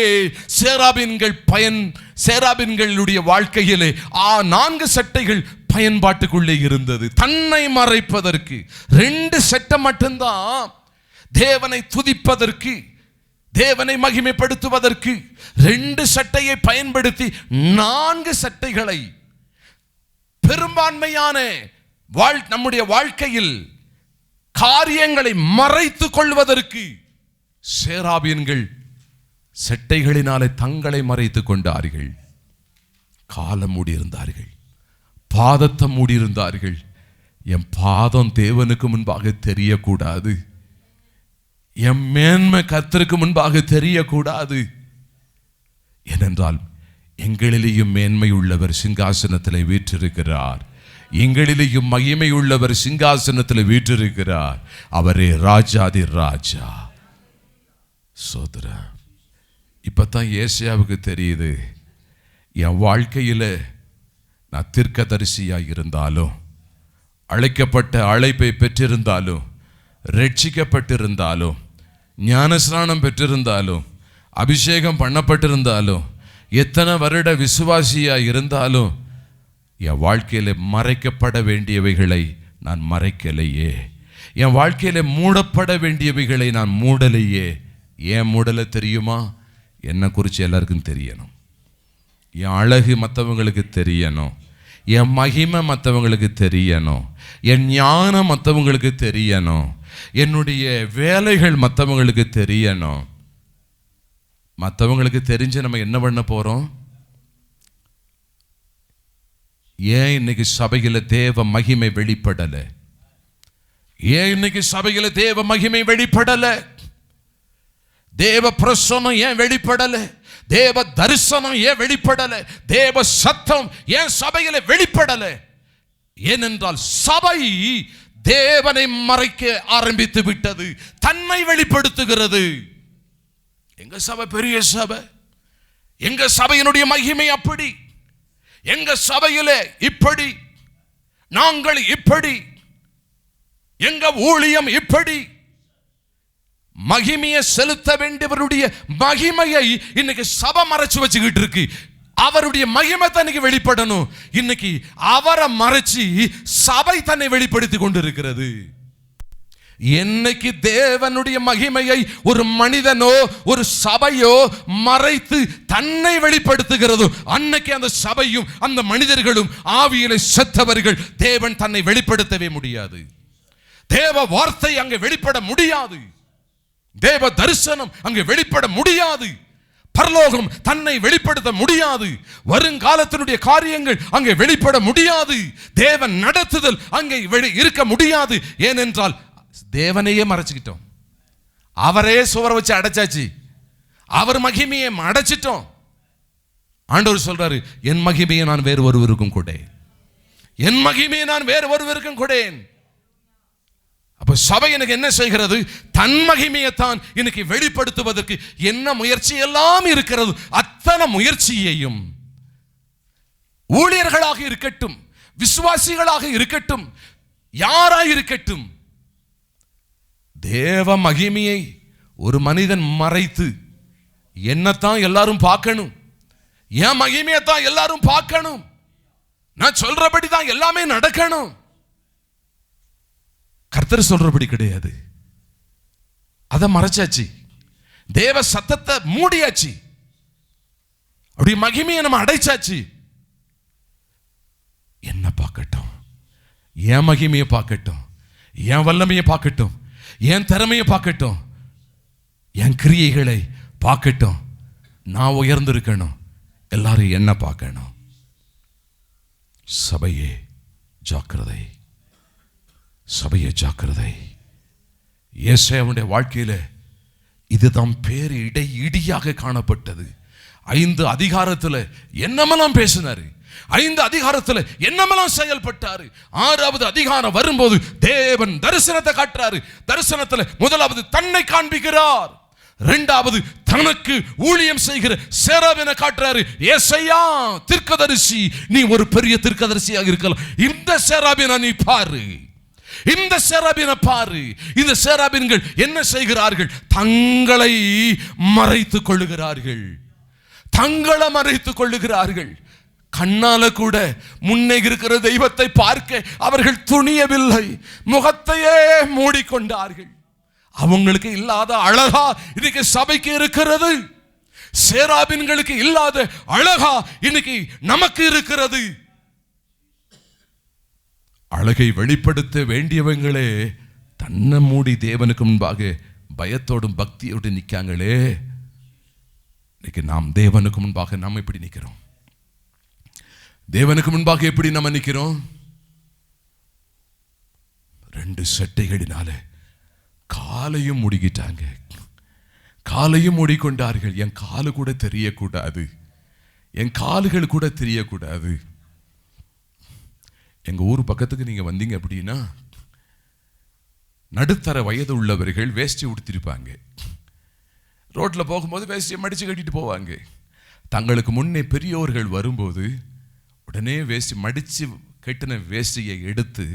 சேராபீன்களுடைய வாழ்க்கையிலே 4 சட்டைகள் பயன்பாட்டுக்குள்ளே இருந்தது. தன்னை மறைப்பதற்கு 2 சட்டை மட்டும்தான் தேவனை துதிப்பதற்கு, தேவனை மகிமைப்படுத்துவதற்கு 2 சட்டையை பயன்படுத்தி 4 சட்டைகளை பெரும்பான்மையான நம்முடைய வாழ்க்கையில் காரியங்களை மறைத்துக் கொள்வதற்கு சேராபீன்கள் சட்டைகளினாலே தங்களை மறைத்துக் கொண்டார்கள். காலம் மூடியிருந்தார்கள், பாதத்தை மூடியிருந்தார்கள். என் பாதம் தேவனுக்கு முன்பாக தெரியக்கூடாது, என் மேன்மை கர்த்தருக்கு முன்பாக தெரியக்கூடாது. ஏனென்றால் எங்களிலேயும் மேன்மை உள்ளவர் சிங்காசனத்தில் வீற்றிருக்கிறார், எங்களிலேயும் மகிமை உள்ளவர் சிங்காசனத்தில் வீற்றிருக்கிறார். அவரே ராஜாதி ராஜா. சோதர இப்பதான் ஏசாயாவுக்கு தெரியுது, என் வாழ்க்கையில் நான் தீர்க்கதரிசியாக இருந்தாலும், அழைக்கப்பட்ட அழைப்பை பெற்றிருந்தாலும், ரட்சிக்கப்பட்டிருந்தாலும், ஞானஸ்நானம் பெற்றிருந்தாலும், அபிஷேகம் பண்ணப்பட்டிருந்தாலும், எத்தனை வருட விசுவாசியா இருந்தாலும் என் வாழ்க்கையில மறைக்கப்பட வேண்டியவைகளை நான் மறைக்கலையே, என் வாழ்க்கையில மூடப்பட வேண்டியவைகளை நான் மூடலையே. ஏன் மூடலை தெரியுமா? என்னை குறித்து எல்லாருக்கும் தெரியணும், என் அழகு மற்றவங்களுக்கு தெரியணும், என் மகிமை மற்றவங்களுக்கு தெரியணும், என் ஞானம் மற்றவங்களுக்கு தெரியணும், என்னுடைய வேலைகள் மற்றவங்களுக்கு தெரியணும். மற்றவங்களுக்கு தெரிஞ்சு நம்ம என்ன பண்ண போறோம்? ஏன் இன்னைக்கு சபையில தேவ மகிமை வெளிப்படல? ஏன் இன்னைக்கு சபையில தேவ மகிமை வெளிப்படல? தேவ பிரசன்னம் ஏன் வெளிப்படல? தேவ தரிசனம் ஏன் வெளிப்படல? தேவ சத்தம் ஏன் சபையில வெளிப்படல? ஏனென்றால் சபை தேவனை மறைக்க ஆரம்பித்து விட்டது, தன்னை வெளிப்படுத்துகிறது. எங்க சபை பெரிய சபை, எங்க சபையினுடைய மகிமை அப்படி, எங்க சபையிலே இப்படி, நாங்கள் இப்படி, எங்க ஊழியம் இப்படி. மகிமையை செலுத்த வேண்டியவருடைய மகிமையை இன்னைக்கு சபை மறைச்சு வச்சுக்கிட்டு இருக்கு. அவருடைய மகிமை தனக்கு வெளிப்படணும். இன்னைக்கு அவரை மறைச்சு சபை தன்னை வெளிப்படுத்தி கொண்டிருக்கிறது. என்னைக்கு தேவனுடைய மகிமையை ஒரு மனிதனோ ஒரு சபையோ மறைத்து தன்னை வெளிப்படுத்துகிறதோ, அன்னைக்கு அந்த சபையும் அந்த மனிதர்களும் ஆவியிலே செத்தவர்கள். தேவன் தன்னை வெளிப்படுத்தவே முடியாது. தேவ வார்த்தை அங்கே வெளிப்பட முடியாது. தேவ தரிசனம் அங்கே வெளிப்பட முடியாது. பரலோகம் தன்னை வெளிப்படுத்த முடியாது. வருங்காலத்தினுடைய காரியங்கள் அங்கே வெளிப்பட முடியாது. தேவன் நடத்துதல் அங்கே இருக்க முடியாது. ஏனென்றால் தேவனையே மறைச்சுக்கிட்டோம், அவரே சுவர வச்சு அடைச்சாச்சு, அவர் மகிமையை அடைச்சிட்டோம். ஆண்டவர் சொல்றாரு, என் மகிமையை நான் வேறு ஒருவருக்கும் கொடேன், என் மகிமையை நான் வேறு ஒருவருக்கும் கொடேன். அப்ப சபை எனக்கு என்ன செய்கிறது? தன் மகிமையைத்தான் இன்னைக்கு வெளிப்படுத்துவதற்கு என்ன முயற்சி எல்லாம் இருக்கிறது. அத்தனை முயற்சியையும் ஊழியர்களாக இருக்கட்டும், விசுவாசிகளாக இருக்கட்டும், யாராய் இருக்கட்டும், தேவ மகிமையை ஒரு மனிதன் மறைத்து என்னத்தான் எல்லாரும் பார்க்கணும், என் மகிமையைத்தான் எல்லாரும் பார்க்கணும், நான் சொல்றபடி தான் எல்லாமே நடக்கணும். கர்த்தர் சொல்றபடி கிடையாது. அதை மறைச்சாச்சு, தேவ சத்தத்தை மூடியாச்சு, அப்படி மகிமையை நம்ம அடைச்சாச்சு. என்ன பார்க்கட்டும், என் மகிமையை பார்க்கட்டும், என் வல்லமையை பார்க்கட்டும், என் திறமையை பார்க்கட்டும், என் கிரியைகளை பார்க்கட்டும், நான் உயர்ந்திருக்கணும், எல்லாரும் என்ன பார்க்கணும். சபையே ஜாக்கிரதை, சபையை ஜாக்கிரதை. ஏசாயாவுடைய வாழ்க்கையில இதுதான் பேரு இடியாக காணப்பட்டது. 5 அதிகாரத்தில் என்னமெல்லாம் பேசினாரு, 5 அதிகாரத்தில் என்னமெல்லாம் செயல்பட்டாரு. 6வது அதிகாரம் வரும்போது தேவன் தரிசனத்தை காட்டுறாரு. தரிசனத்தில் முதலாவது தன்னை காண்பிக்கிறார், 2வது தனக்கு ஊழியம் செய்கிற சேராபீனை காட்டுறாரு. ஏசாயா தீர்க்கதரிசி, நீ ஒரு பெரிய தீர்க்கதரிசியாக இருக்கலாம், இந்த சேராபீனை நீ பாரு, இந்த சேராபீனை பாரு. இந்த சேராபீன்கள் என்ன செய்கிறார்கள்? தங்களை மறைத்துக் கொள்ளுகிறார்கள், தங்களை மறைத்துக் கொள்ளுகிறார்கள். கண்ணால கூட முன்னே இருக்கிற தெய்வத்தை பார்க்க அவர்கள் துணியவில்லை, முகத்தையே மூடிக்கொண்டார்கள். அவங்களுக்கு இல்லாத அழகா இன்னைக்கு சபைக்கு இருக்கிறது. சேராபீன்களுக்கு இல்லாத அழகா இன்னைக்கு நமக்கு இருக்கிறது. அழகை வெளிப்படுத்த வேண்டியவங்களே தன்னை மூடி தேவனுக்கு முன்பாக பயத்தோடும் பக்தியோடு நிற்காங்களே. இன்னைக்கு நாம் தேவனுக்கு முன்பாக நாம் எப்படி நிற்கிறோம்? தேவனுக்கு முன்பாக எப்படி நம்ம நிற்கிறோம்? 2 சட்டைகளினால காலையும் மூடிக்கிட்டாங்க, காலையும் மூடிக்கொண்டார்கள். என் காலு கூட தெரியக்கூடாது, என் கால்கள் கூட தெரியக்கூடாது. எங்க ஊர் பக்கத்துக்கு நீங்க வந்தீங்க அப்படின்னா நடுத்தர வயது உள்ளவர்கள் வேஷ்டி உடுத்திருப்பாங்க. ரோட்ல போகும்போது வேஷ்டியை மடிச்சு கட்டிட்டு போவாங்க. தங்களுக்கு முன்னே பெரியோர்கள் வரும்போது உடனே வேஷ்டி மடிச்சு கட்டின வேஷ்டியை எடுத்து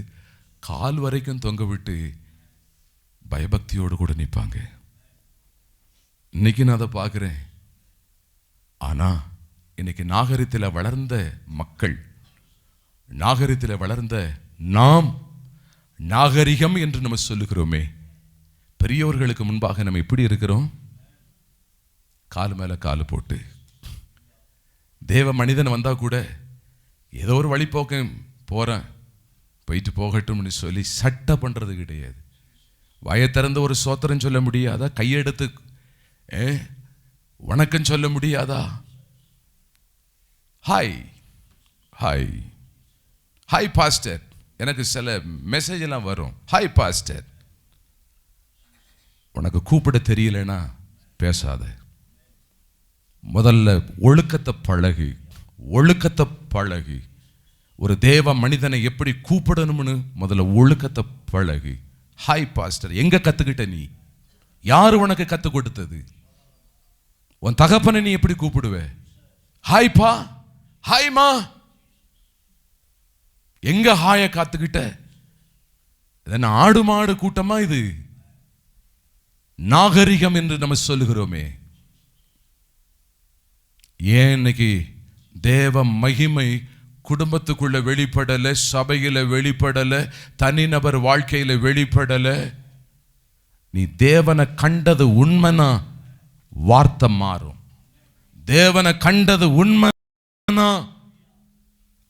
கால் வரைக்கும் தொங்க விட்டு பயபக்தியோடு கூட நிற்பாங்க. இன்னைக்கு நான் அதை பார்க்குறேன். ஆனா இன்னைக்கு நாகரிகத்தில் வளர்ந்த மக்கள், நாகரிகத்தில் வளர்ந்த நாம், நாகரிகம் என்று நம்ம சொல்லுகிறோமே, பெரியவர்களுக்கு முன்பாக நம்ம எப்படி இருக்கிறோம்? கால் மேல கால் போட்டு. தேவ மனிதன் வந்தா கூட ஏதோ ஒரு வழிபோக்க போறேன், போயிட்டு போகட்டும்னு சொல்லி சட்டை பண்றது கிடையாது. வாயை திறந்து ஒரு சோத்திரம் சொல்ல முடியாதா? கையெடுத்து வணக்கம் சொல்ல முடியாதா? ஹாய் ஹாய் ஹாய் பாஸ்டர், எனக்கு சில மெசேஜ் எல்லாம் வரும். ஹாய் பாஸ்டர், உனக்கு கூப்பிட தெரியலனா பேசாத. முதல்ல ஒழுக்கத்தை பழகு, ஒழுக்கத்தை பழகு. ஒரு தேவ மனிதனை எப்படி கூப்பிடணும்னு முதல்ல ஒழுக்கத்தை பழகு. ஹாய் பாஸ்டர், எங்க கத்துக்கிட்ட நீ? யாரு உனக்கு கத்து கொடுத்தது? உன் தகப்பனை நீ எப்படி கூப்பிடுவ? ஹாய்ப்பா, ஹாய்மா. எங்க ஹாய காத்துக்கிட்ட? இதென்ன ஆடு மாடு கூட்டமா? இது நாகரிகம் என்று நம்ம சொல்லுகிறோமே. ஏன் இன்னைக்கு தேவ மகிமை குடும்பத்துக்குள்ள வெளிப்படல, சபையில வெளிப்படல, தனிநபர் வாழ்க்கையில வெளிப்படல? நீ தேவனை கண்டது உண்மைனா வார்த்தை மாறும். தேவனை கண்டது உண்மைனா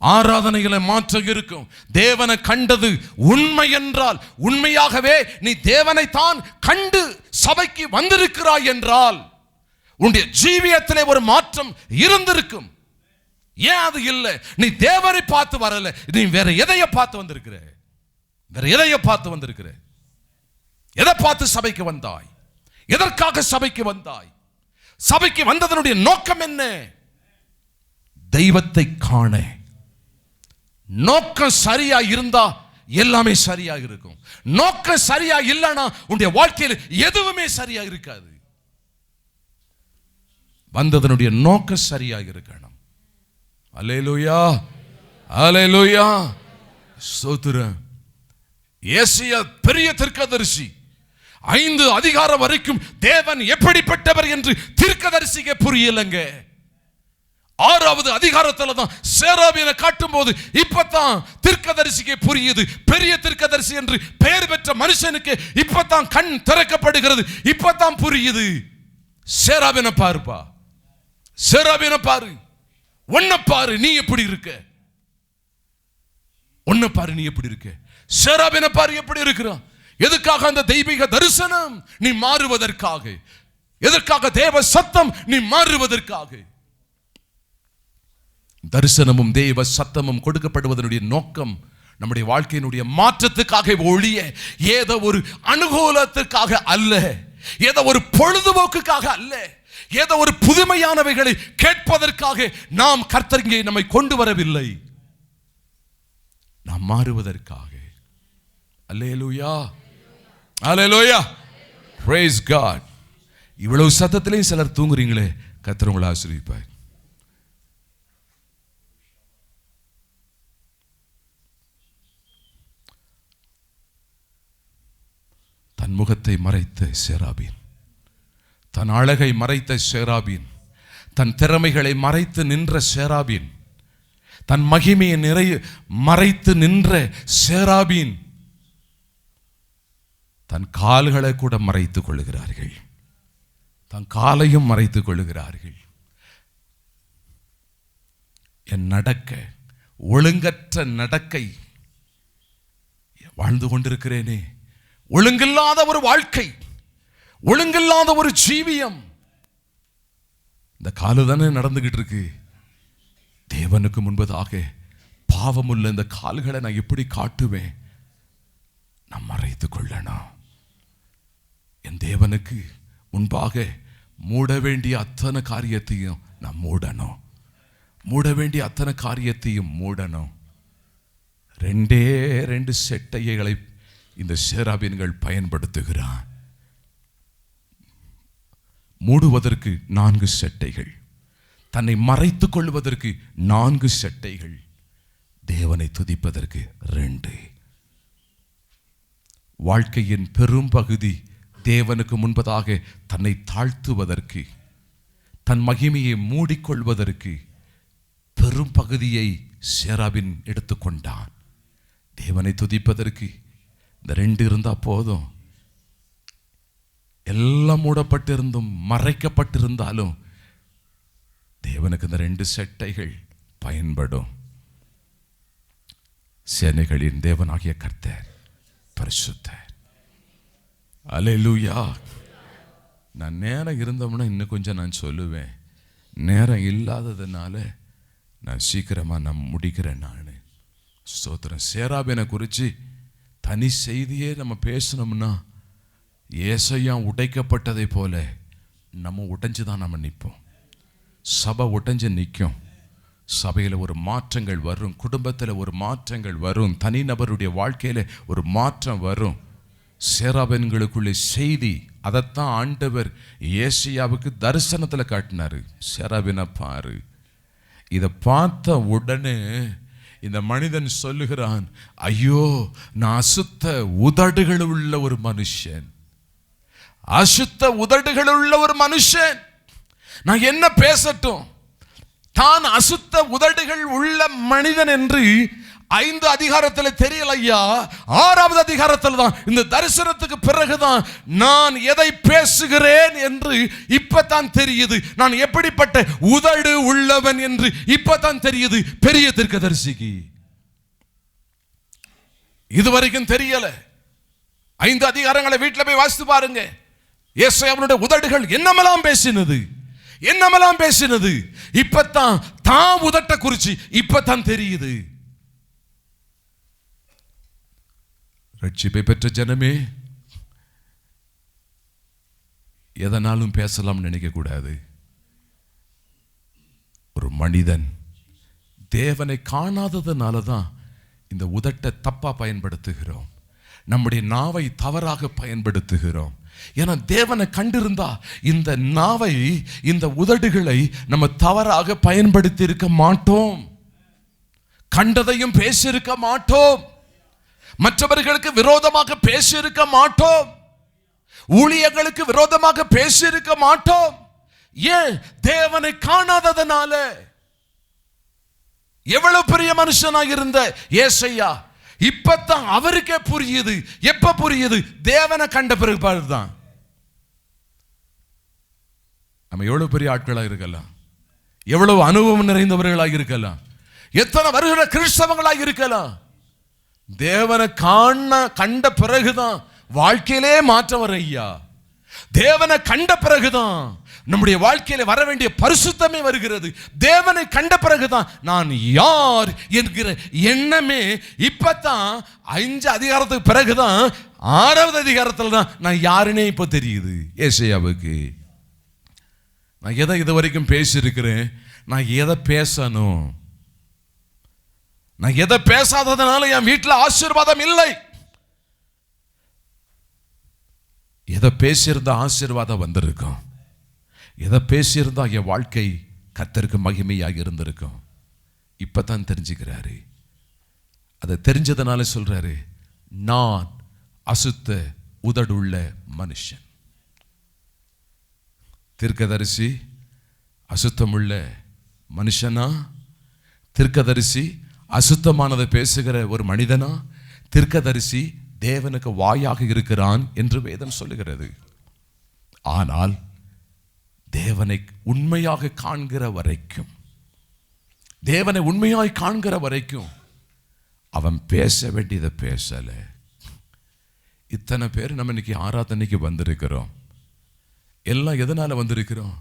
ஆராதனைகளை மாற்றம் இருக்கும். தேவனை கண்டது உண்மை என்றால், உண்மையாகவே நீ தேவனை தான் கண்டு சபைக்கு வந்திருக்கிறாய் என்றால் உன்னுடைய ஜீவியத்திலே ஒரு மாற்றம் இருந்திருக்கும். ஏன் அது இல்லை? நீ தேவனை பார்த்து வரல, நீ வேற எதைய பார்த்து வந்திருக்கிற? வேற எதைய பார்த்து வந்திருக்கிற? எதை பார்த்து சபைக்கு வந்தாய்? எதற்காக சபைக்கு வந்தாய்? சபைக்கு வந்ததனுடைய நோக்கம் என்ன? தெய்வத்தை காண. நோக்கம் சரியா இருந்தா எல்லாமே சரியா இருக்கும். நோக்கம் சரியா இல்லைன்னா உன்னுடைய வாழ்க்கையில் எதுவுமே சரியா இருக்காது. வந்ததனுடைய நோக்கம் சரியாக இருக்கணும். அல்லேலூயா, அல்லேலூயா, ஸ்தோத்திரம். ஏசாயா பெரிய தீர்க்கதரிசி, 5 அதிகாரம் வரைக்கும் தேவன் எப்படிப்பட்டவர் என்று தீர்க்கதரிசிக்கு புரியலங்க. 6வது அதிகாரத்துல தான் சேராபீனை காட்டும் போது இப்பதான் தீர்க்கதரிசிக்கு புரியுது. பெரிய தீர்க்கதரிசி என்று பெயர் பெற்ற மனுஷனுக்கு இப்பதான் கண் திறக்கப்படுகிறது, இப்பதான் புரியுது. சேராபீனை பாருப்பா, சேராபீனை பாரு, உன்னை பாரு, நீ எப்படி இருக்க? உன்னை பாரு, நீ எப்படி இருக்க? சேராபீனை பாரு, எப்படி இருக்கிறான்? எதுக்காக அந்த தெய்வீக தரிசனம்? நீ மாறுவதற்காக. எதற்காக தேவ சத்தம்? நீ மாறுவதற்காக. தரிசனமும் தேவ சத்தமும் கொடுக்கப்படுவதனுடைய நோக்கம் நம்முடைய வாழ்க்கையினுடைய மாற்றத்துக்காக ஒழிய ஏதோ ஒரு அனுகூலத்துக்காக அல்ல, ஏதோ ஒரு பொழுதுபோக்குக்காக அல்ல, ஏதோ ஒரு புதுமையானவைகளை கேட்பதற்காக நாம் கர்த்தர் இங்கே நம்மை கொண்டு வரவில்லை. நாம் மாறுவதற்காக. அல்லேலூயா, அல்லேலூயா, பிரைஸ் காட். இவ்வளவு சத்தத்திலையும் சிலர் தூங்குறீங்களே, கர்த்தர் உங்களை ஆசீர்வதிப்பார். தன் முகத்தை மறைத்த சேராபீன், தன் அழகை மறைத்த சேராபீன், தன் திறமைகளை மறைத்து நின்ற சேராபீன், தன் மகிமையை நிறைய மறைத்து நின்ற சேராபீன் தன் கால்களை கூட மறைத்துக் கொள்ளுகிறார்கள். தன் காலையும் மறைத்துக் கொள்ளுகிறார்கள். என் நடக்க ஒழுங்கற்ற நடக்கை வாழ்ந்து கொண்டிருக்கிறேனே, ஒழுங்கில்லாத ஒரு வாழ்க்கை, ஒழுங்கில்லாத ஒரு ஜீவியம், இந்த காலு தானே நடந்துகிட்டு இருக்கு. தேவனுக்கு முன்பதாக பாவமுள்ள இந்த கால்களை நான் எப்படி காட்டுவேன்? நான் மறைத்துக் கொள்ளணும். என் தேவனுக்கு முன்பாக மூட வேண்டிய அத்தனை காரியத்தையும் நான் மூடணும். மூட வேண்டிய அத்தனை காரியத்தையும் மூடணும். 2 செட்டைகளை இந்த சேராபீன்கள் பயன்படுத்துகிறான். மூடுவதற்கு 4 செட்டைகள், தன்னை மறைத்துக் கொள்வதற்கு 4 செட்டைகள், தேவனை துதிப்பதற்கு 2. வாழ்க்கையின் பெரும் பகுதி தேவனுக்கு முன்பதாக தன்னை தாழ்த்துவதற்கு, தன் மகிமையை மூடிக்கொள்வதற்கு பெரும் பகுதியை சேராபீன் எடுத்துக்கொண்டான். தேவனை துதிப்பதற்கு இந்த 2 இருந்தா போதும். எல்லாம் மூடப்பட்டிருந்தும் மறைக்கப்பட்டிருந்தாலும் தேவனுக்கு இந்த 2 செட்டைகள் பயன்படும். சேனைகளின் தேவனாகிய கர்த்தர் பரிசுத்தர். அல்லேலூயா. நான் நேரம் இருந்தோம்னா இன்னும் கொஞ்சம் நான் சொல்லுவேன். நேரம் இல்லாததுனால நான் சீக்கிரமாக நான் முடிக்கிறேன். நான் ஸ்தோத்திரம். சேராபீனை குறித்து தனி செய்தியே நம்ம பேசணும்னா ஏசாயா உடைக்கப்பட்டதை போல நம்ம உடைஞ்சு தான் நம்ம நிற்போம். சபை உடைஞ்சு நிற்கும். சபையில் ஒரு மாற்றங்கள் வரும், குடும்பத்தில் ஒரு மாற்றங்கள் வரும், தனிநபருடைய வாழ்க்கையில் ஒரு மாற்றம் வரும். சேராபீன்களுக்குள்ளே செய்தி, அதைத்தான் ஆண்டவர் ஏசியாவுக்கு தரிசனத்தில் காட்டினார். சேராபீனை பாரு. இதை பார்த்த உடனே இந்த மனிதன் சொல்லுகிறான், ஐயோ, நான் அசுத்த உதடுகள் உள்ள ஒரு மனுஷன், அசுத்த உதடுகள் உள்ள ஒரு மனுஷன், நான் என்ன பேசட்டும்? தான் அசுத்த உதடுகள் உள்ள மனிதன் என்று 5 அதிகாரத்தில் தெரியல ஐயா. 6வது அதிகாரத்தில் தான், இந்த தரிசனத்துக்கு பிறகுதான் நான் எதை பேசுகிறேன் என்று இப்பதான் தெரியுது. நான் எப்படிப்பட்ட உதடு உள்ளவன் என்று இப்பதான் தெரியுது பெரிய தீர்க்கதரிசிக்கு. இதுவரைக்கும் தெரியல. 5 அதிகாரங்களை வீட்டில் போய் வாசித்து பாருங்க. ஏசாயாவுடைய உதடுகள் என்னமெல்லாம் பேசினது, என்னமெல்லாம் பேசினது. இப்பதான் தான் உதட்ட குறிச்சு இப்பதான் தெரியுது. ரட்சிப்பை பெற்ற ஜனமே, எதனாலும் பேசலாம் நினைக்க கூடாது. ஒரு மனிதன் தேவனை காணாததுனால தான் இந்த உதட்டை தப்பா பயன்படுத்துகிறோம், நம்முடைய நாவை தவறாக பயன்படுத்துகிறோம். ஏன்னா தேவனை கண்டிருந்தா இந்த நாவை, இந்த உதடுகளை நம்ம தவறாக பயன்படுத்தி இருக்க மாட்டோம், கண்டதையும் பேசியிருக்க மாட்டோம், மற்றவர்களுக்கு விரோதமாக பேசியிருக்க மாட்டோம், ஊழியர்களுக்கு விரோதமாக பேசியிருக்க மாட்டோம். ஏன்? தேவனை காணாததனால. எவ்வளவு பெரிய மனுஷனாக இருந்த ஏசையா இப்பதான் அவருக்கே புரியுது. எப்ப புரியுது? தேவனை கண்ட பிறகு தான். நம்ம எவ்வளவு பெரிய ஆட்களாக இருக்கலாம், எவ்வளவு அனுபவம் நிறைந்தவர்களாக இருக்கலாம், எத்தனை வருகிற கிறிஸ்தவங்களாக இருக்கலாம், தேவனை கண்ட பிறகுதான் வாழ்க்கையிலே மாற்றம் வரும் ஐயா. தேவனை கண்ட பிறகுதான் நம்முடைய வாழ்க்கையில வர வேண்டிய பரிசுத்தமே வருகிறது. தேவனை கண்ட பிறகுதான் நான் யார் என்கிற எண்ணமே இப்பதான் 5 அதிகாரத்துக்கு பிறகுதான் 6வது அதிகாரத்தில் தான் நான் யாருன்னே இப்ப தெரியுது ஏசாயாவுக்கு. நான் எதை இதுவரைக்கும் பேசியிருக்கிறேன், நான் எதை பேசணும், நான் எதை பேசாததுனால என் வீட்டில் ஆசீர்வாதம் இல்லை, எதை பேசியிருந்தா ஆசீர்வாதம் வந்திருக்கும், எதை பேசியிருந்தா என் வாழ்க்கை கர்த்தருக்கு மகிமையாக இருந்திருக்கும். இப்பதான் தெரிஞ்சுக்கிறாரு. அதை தெரிஞ்சதுனால சொல்றாரு, நான் அசுத்த உதடுள்ள மனுஷன். தீர்க்கதரிசி அசுத்தமுள்ள மனுஷனா? தீர்க்கதரிசி அசுத்தமானதை பேசுகிற ஒரு மனிதனா? தீர்க்கதரிசி தேவனுக்கு வாயாக இருக்கிறான் என்று வேதம் சொல்லுகிறது. ஆனால் தேவனை உண்மையாக காண்கிற வரைக்கும், தேவனை உண்மையாய் காண்கிற வரைக்கும் அவன் பேச வேண்டியதை பேசல. இத்தனை பேர் நம்ம இன்னைக்கு ஆராதனைக்கு வந்திருக்கிறோம். எல்லாம் எதனால வந்திருக்கிறோம்?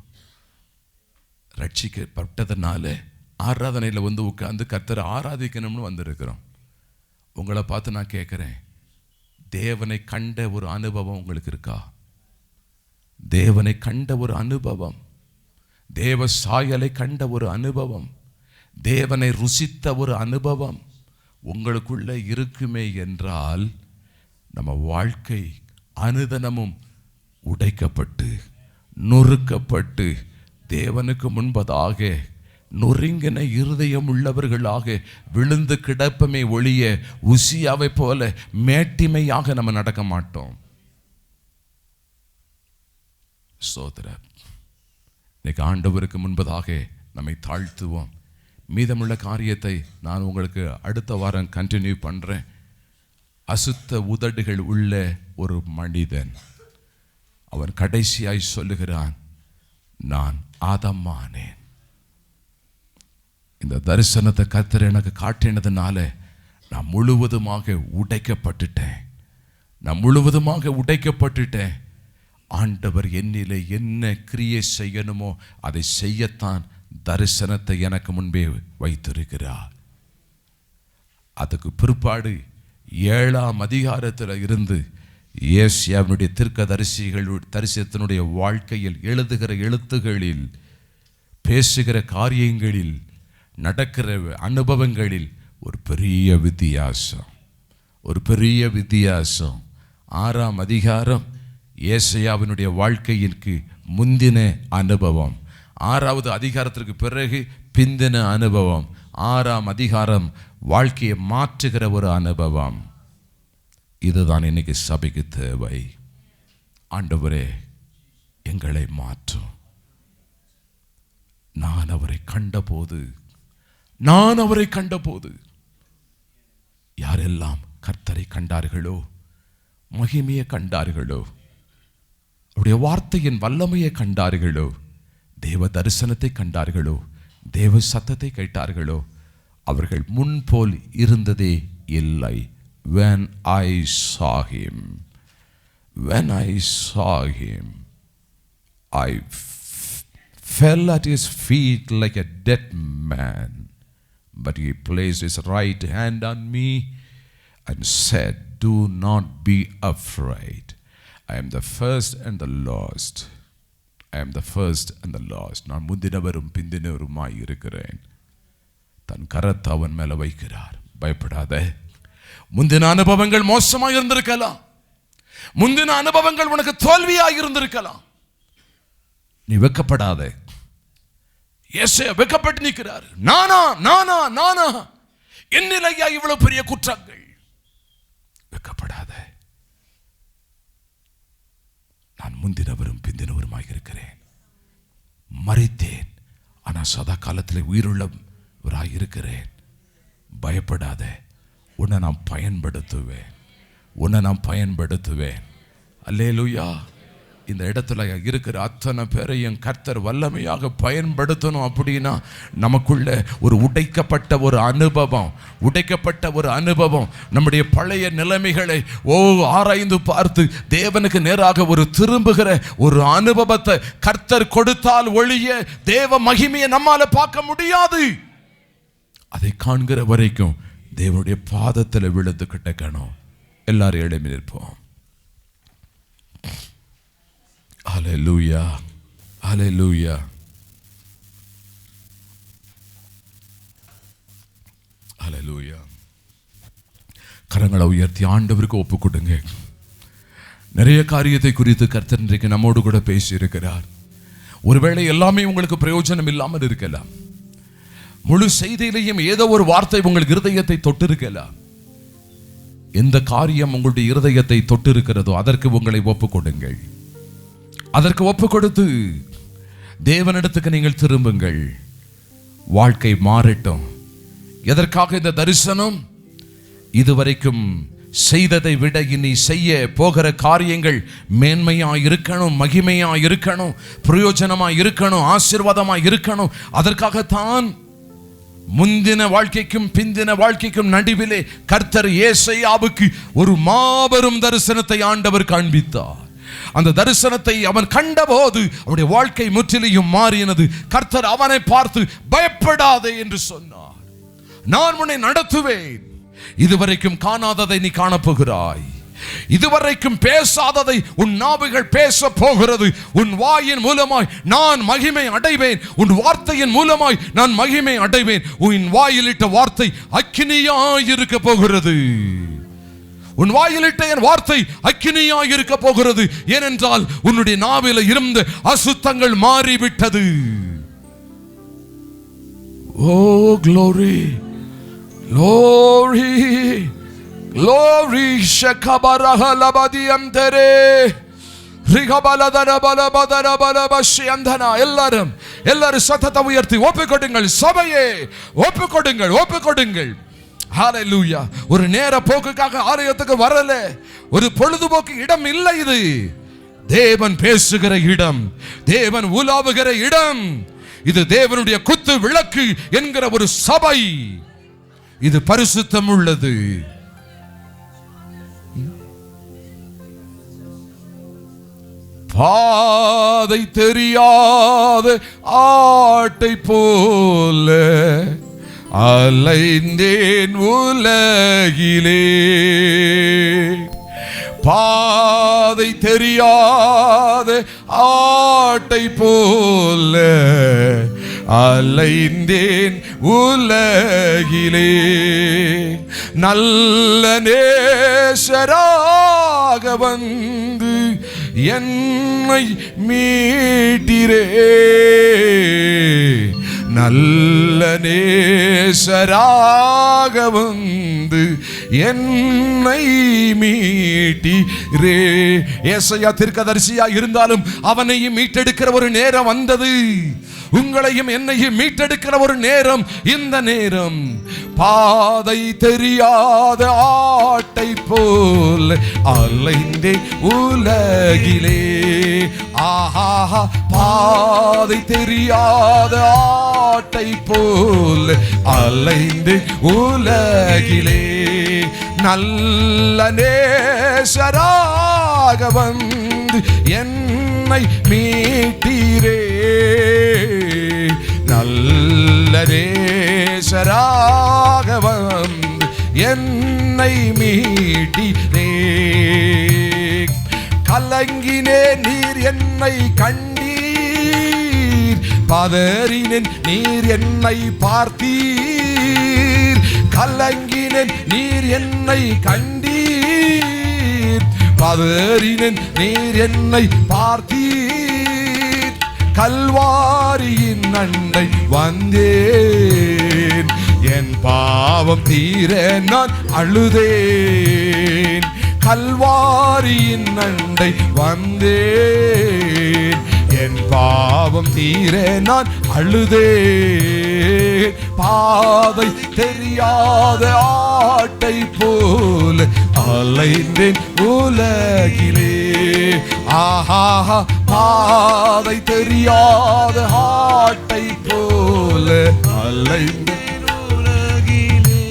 ரட்சிக்கப்பட்டதுனால ஆராதனையில் வந்து உட்கார்ந்து கர்த்தரை ஆராதிக்கணும்னு வந்திருக்கிறோம். உங்களை பார்த்து நான் கேட்குறேன், தேவனை கண்ட ஒரு அனுபவம் உங்களுக்கு இருக்கா? தேவனை கண்ட ஒரு அனுபவம், தேவ சாயலை கண்ட ஒரு அனுபவம், தேவனை ருசித்த ஒரு அனுபவம் உங்களுக்குள்ள இருக்குமே என்றால், நம்ம வாழ்க்கை அனுதினமும் உடைக்கப்பட்டு நொறுக்கப்பட்டு தேவனுக்கு முன்பதாக நொறுங்கின இருதயம் உள்ளவர்களாக விழுந்து கிடப்பமே ஒழிய உசியாவை போல மேட்டிமையாக நம்ம நடக்க மாட்டோம். சோதரர், இன்னைக்கு ஆண்டவருக்கு முன்பதாக நம்மை தாழ்த்துவோம். மீதமுள்ள காரியத்தை நான் உங்களுக்கு அடுத்த வாரம் கண்டினியூ பண்றேன். அசுத்த உதடுகள் உள்ள ஒரு மனிதன், அவன் கடைசியாய் சொல்லுகிறான், நான் ஆதமானேன். இந்த தரிசனத்தை கர்த்தர் எனக்கு காட்டினதுனால நான் முழுவதுமாக உடைக்கப்பட்டுட்டேன். நான் முழுவதுமாக உடைக்கப்பட்டுட்டேன். ஆண்டவர் என்னிலே என்ன கிரியை செய்யணுமோ அதை செய்யத்தான் தரிசனத்தை எனக்கு முன்பே வைத்திருக்கிறார். அதுக்கு பிற்பாடு 7ஆம் அதிகாரத்தில் இருந்து ஏசாயாவினுடைய தீர்க்கதரிசிகள் தரிசனத்தினுடைய வாழ்க்கையில் எழுதுகிற எழுத்துகளில் பேசுகிற காரியங்களில், நடக்கிற அனுபவங்களில் ஒரு பெரிய வித்தியாசம், ஒரு பெரிய வித்தியாசம். 6ஆம் அதிகாரம் ஏசாயாவினுடைய வாழ்க்கையிற்கு முந்தின அனுபவம், 6வது அதிகாரத்திற்கு பிறகு பிந்தின அனுபவம். 6ஆம் அதிகாரம் வாழ்க்கையை மாற்றுகிற ஒரு அனுபவம். இதுதான் இன்னைக்கு சபைக்கு தேவை. ஆண்டவரே, எங்களை மாற்றும். நான் அவரை கண்டபோது யாரெல்லாம் கர்த்தரை கண்டார்களோ, மகிமையை கண்டார்களோ, அவருடைய வார்த்தையின் வல்லமையை கண்டார்களோ, தேவ தரிசனத்தை கண்டார்களோ, தேவ சத்தத்தை கேட்டார்களோ, அவர்கள் முன்போல் இருந்ததே இல்லை. When I saw him, I fell at his feet like a dead man. But he placed his right hand on me and said, do not be afraid. I am the first and the last. நான் முந்தினவரும் பிந்தினவருமாய் இருக்கிறேன். தன் கரத்தை அவன் மேல வைக்கிறார். பயப்படாத. முந்தின அனுபவங்கள் மோசமாக இருந்திருக்கலாம், முந்தின அனுபவங்கள் உனக்கு தோல்வியாக இருந்திருக்கலாம். நீ வெக்கப்படாத. ஏசாயா வெக்கப்பட்டு நிற்கிறார். நானா என்னிலையா இவ்வளவு பெரிய குற்றங்கள்? வெக்கப்படாத. நான் முந்தினவரும் பிந்தினவருமாக இருக்கிறேன். மரித்தேன், ஆனால் சதா காலத்தில் உயிருள்ளவராய் இருக்கிறேன். பயப்படாத. உன்னை நான் பயன்படுத்துவேன். அல்லேலூயா. இந்த இடத்துல இருக்கிற அத்தனை பேரையும் கர்த்தர் வல்லமையாக பயன்படுத்தணும். அப்படின்னா நமக்குள்ள ஒரு உடைக்கப்பட்ட ஒரு அனுபவம், நம்முடைய பழைய நிலைமைகளை ஆராய்ந்து பார்த்து தேவனுக்கு நேராக ஒரு திரும்புகிற ஒரு அனுபவத்தை கர்த்தர் கொடுத்தால் ஒழிய தேவ மகிமையை நம்மால பார்க்க முடியாது. அதை காண்கிற வரைக்கும் தேவனுடைய பாதத்தில் விழுந்து கிடக்கணும். எல்லாரும் எழும்பி நிற்போம். Hallelujah. Hallelujah. Hallelujah. கரங்களை உயர்த்தி ஆண்டவருக்கு ஒப்பு கொடுங்க. நிறைய காரியத்தை குறித்து கர்த்தர் இன்றைக்கு நம்மோடு கூட பேசி இருக்கிறார். ஒருவேளை எல்லாமே உங்களுக்கு பிரயோஜனம் இல்லாமல் இருக்கலாம். முழு செய்தியிலையும் ஏதோ ஒரு வார்த்தை உங்கள் இருதயத்தை தொட்டிருக்கலாம். எந்த காரியம் உங்களுடைய இருதயத்தை தொட்டிருக்கிறதோ அதற்கு உங்களை ஒப்பு கொடுங்கள். அதற்கு ஒப்பு கொடுத்து தேவனிடத்துக்கு நீங்கள் திரும்புங்கள். வாழ்க்கை மாறட்டும். எதற்காக இந்த தரிசனம்? இதுவரைக்கும் செய்ததை விட இனி செய்ய போகிற காரியங்கள் மேன்மையா இருக்கணும், மகிமையா இருக்கணும், பிரயோஜனமா இருக்கணும், ஆசீர்வாதமா இருக்கணும். அதற்காகத்தான் முந்தின வாழ்க்கைக்கும் பிந்தின வாழ்க்கைக்கும் நடுவிலே கர்த்தர் ஏசாயாவுக்கு ஒரு மாபெரும் தரிசனத்தை ஆண்டவர் காண்பித்தார். அந்த தரிசனத்தை அவன் கண்டபோது அவனுடைய வாழ்க்கை முற்றிலும் மாறினது. கர்த்தர் அவனை பார்த்து பயப்படாதே என்று சொன்னார். நான் உன்னை நடத்துவேன். இதுவரைக்கும் காணாததை நீ காணப்போகிறாய். இதுவரைக்கும் பேசாததை உன் நாவுகள் பேச போகிறது. உன் வாயின் மூலமாய் நான் மகிமை அடைவேன். உன் வார்த்தையின் மூலமாய் நான் மகிமை அடைவேன். உன் வாயிலிட்ட வார்த்தை அக்கினியாய் இருக்க போகிறது. உன் வாயிலிட்ட என் வார்த்தை அக்கினியாய் இருக்க போகிறது. ஏனென்றால் உன்னுடைய நாவில இருந்த அசுத்தங்கள் மாறிவிட்டது. ஓ glory, glory, glory. shakabaraha labadiyantere எல்லாரும் சத்தத்தை உயர்த்தி ஒப்புக்கொடுங்கள். சபையே ஒப்புக்கொடுங்கள். ஹalleluya. ஒரு நேர போக்குக்காக ஆலயத்துக்கு வரல, ஒரு பொழுதுபோக்கு இடம் இல்லை. இது தேவன் பேசுகிற இடம், தேவன் உலாவுகிற இடம். இது தேவனுடைய குத்து விளக்கு என்கிற ஒரு சபை. இது பரிசுத்தம் உள்ளது. பாதை தெரியாத ஆட்டை போல அலைந்தேன் உலகிலே. பாதை தெரியாத ஆட்டை போல அலைந்தேன் உலகிலே, நல்ல நேசராக வந்து என்னை மீட்டிரே, நல்ல நேசராக வந்து என்னை மீட்டிரே. ஏசாயா தீர்க்கதரிசியா இருந்தாலும் அவனையும் மீட்டெடுக்கிற ஒரு நேரம் வந்தது. உங்களையும் என்னையும் மீட்டெடுக்கிற ஒரு நேரம் இந்த நேரம். பாதை தெரியாத ஆட்டை போல் அலைந்தே உலகிலே, ஆஹா, பாதை தெரியாத ஆட்டை போல் அலைந்தே உலகிலே, நல்ல நேசராக வந்து என்னை மீட்டீரே, நல்ல நேசராக வந்து என்னை மீட்டீரே. கலங்கினே நீர் என்னை கண்டீர், பதறினேன் நீர் என்னை பார்த்தீர், கலங்கினேன் நீர் என்னை கண்டீர், பதறினேன் நீர் என்னை பார்த்தீர், கல்வாரியின் அண்டை வந்தேன், என் பாவம் தீர நான் அழுதேன், கல்வாரியின் அண்டை வந்தேன், என் பாவம் தீர நான் அழுதேன், பாதை தெரியாத ஆட்டை போல அலைந்தேன் உலகிலே, ஆஹா, பாதை தெரியாத ஆட்டை போல அலைந்தேன் உலகிலே,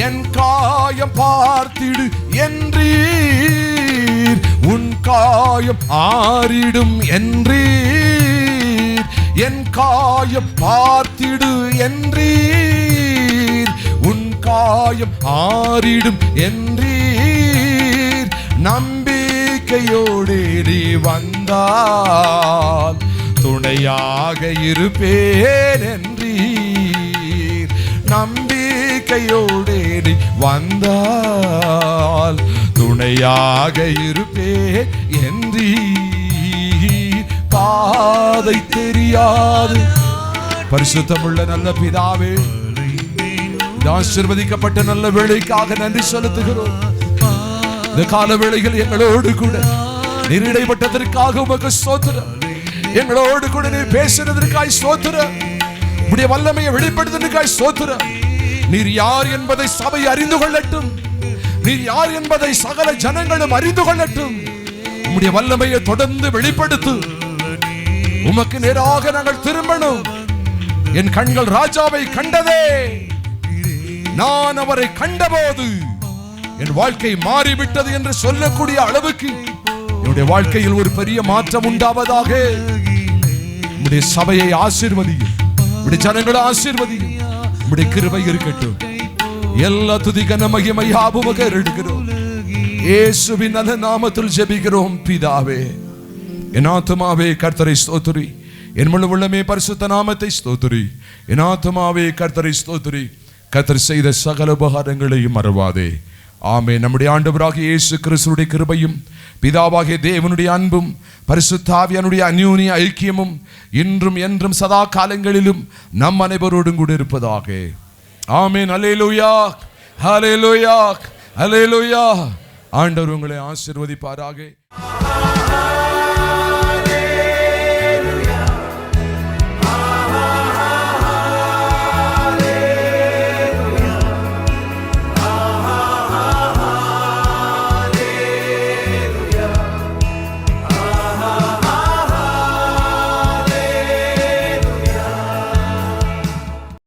என் காயம் பார்த்திடு என்றீர், உன் காயம் ஆறிடும் என்றீர், என் காயம் பார்த்திடு என்றீர், உன் காயம் ஆறிடும் என்றீர், நம்பிக்கையோடு நீ வந்தால் துணையாக இருப்பேன் என்றீர், நம்பிக்கையோடு நீ வந்தால் துணையாக இருப்பேன் என்றீர், பாதை தெரியாது. பரிசுத்தமுள்ள நல்ல பிதாவே, ஆசீர்வதிக்கப்பட்ட நல்ல வேளைக்காக நன்றி செலுத்துகிறோம். இந்த கால வேளைகள் எங்களோடு கூட நீர் இடைப்பட்டதற்காக உமக்கு ஸ்தோத்திரம். எங்களோடு கூட நீர் பேசினதற்காய் ஸ்தோத்திரம். உம்முடைய வல்லமையை வெளிப்படுத்தினதற்காய் ஸ்தோத்திரம். நீர் யார் என்பதை சபை அறிந்து கொள்ளட்டும். நீர் யார் என்பதை சகல ஜனங்களும் அறிந்து கொள்ளட்டும். உம்முடைய வல்லமையை தொடர்ந்து வெளிப்படுத்து. உமக்கு நேராக நாங்கள் திரும்பணும். என் கண்கள் ராஜாவை கண்டதே, நான் அவரை கண்டபோது என் வாழ்க்கை மாறிவிட்டது என்று சொல்லக்கூடிய அளவுக்கு என்னுடைய வாழ்க்கையில் ஒரு பெரிய மாற்றம் உண்டாவதாக. உம்முடைய சபையை ஆசீர்வதியும், உம்முடைய ஜனங்களை ஆசீர்வதியும். உம்முடைய கிருபை இருக்கட்டும். எல்லா துதி கன மகிமை யாவும் உமக்கு எடுக்கிறோம். இயேசுவின் நல்ல நாமத்தில் ஜெபிக்கிறோம் பிதாவே. என் ஆத்துமாவே கர்த்தரை ஸ்தோத்திரி, என் முழு உள்ளமே பரிசுத்த நாமத்தை ஸ்தோத்திரி. என் ஆத்துமாவே கர்த்தரை ஸ்தோத்திரி, கர்த்தர் செய்த சகல உபகாரங்களையும் மறவாதே. ஆமே. நம்முடைய ஆண்டவராகிய இயேசு கிறிஸ்துவின் கிருபையும் பிதாவாகிய தேவனுடைய அன்பும் பரிசுத்த ஆவியானுடைய அந்யோன்ய ஐக்கியமும் இன்றும் என்றும் சதா காலங்களிலும் நம் அனைவரோடும் கூட இருப்பதாக. ஆமென். அல்லேலூயா, அல்லேலூயா, அல்லேலூயா. ஆண்டவர் உங்களை ஆசீர்வதிப்பாராக.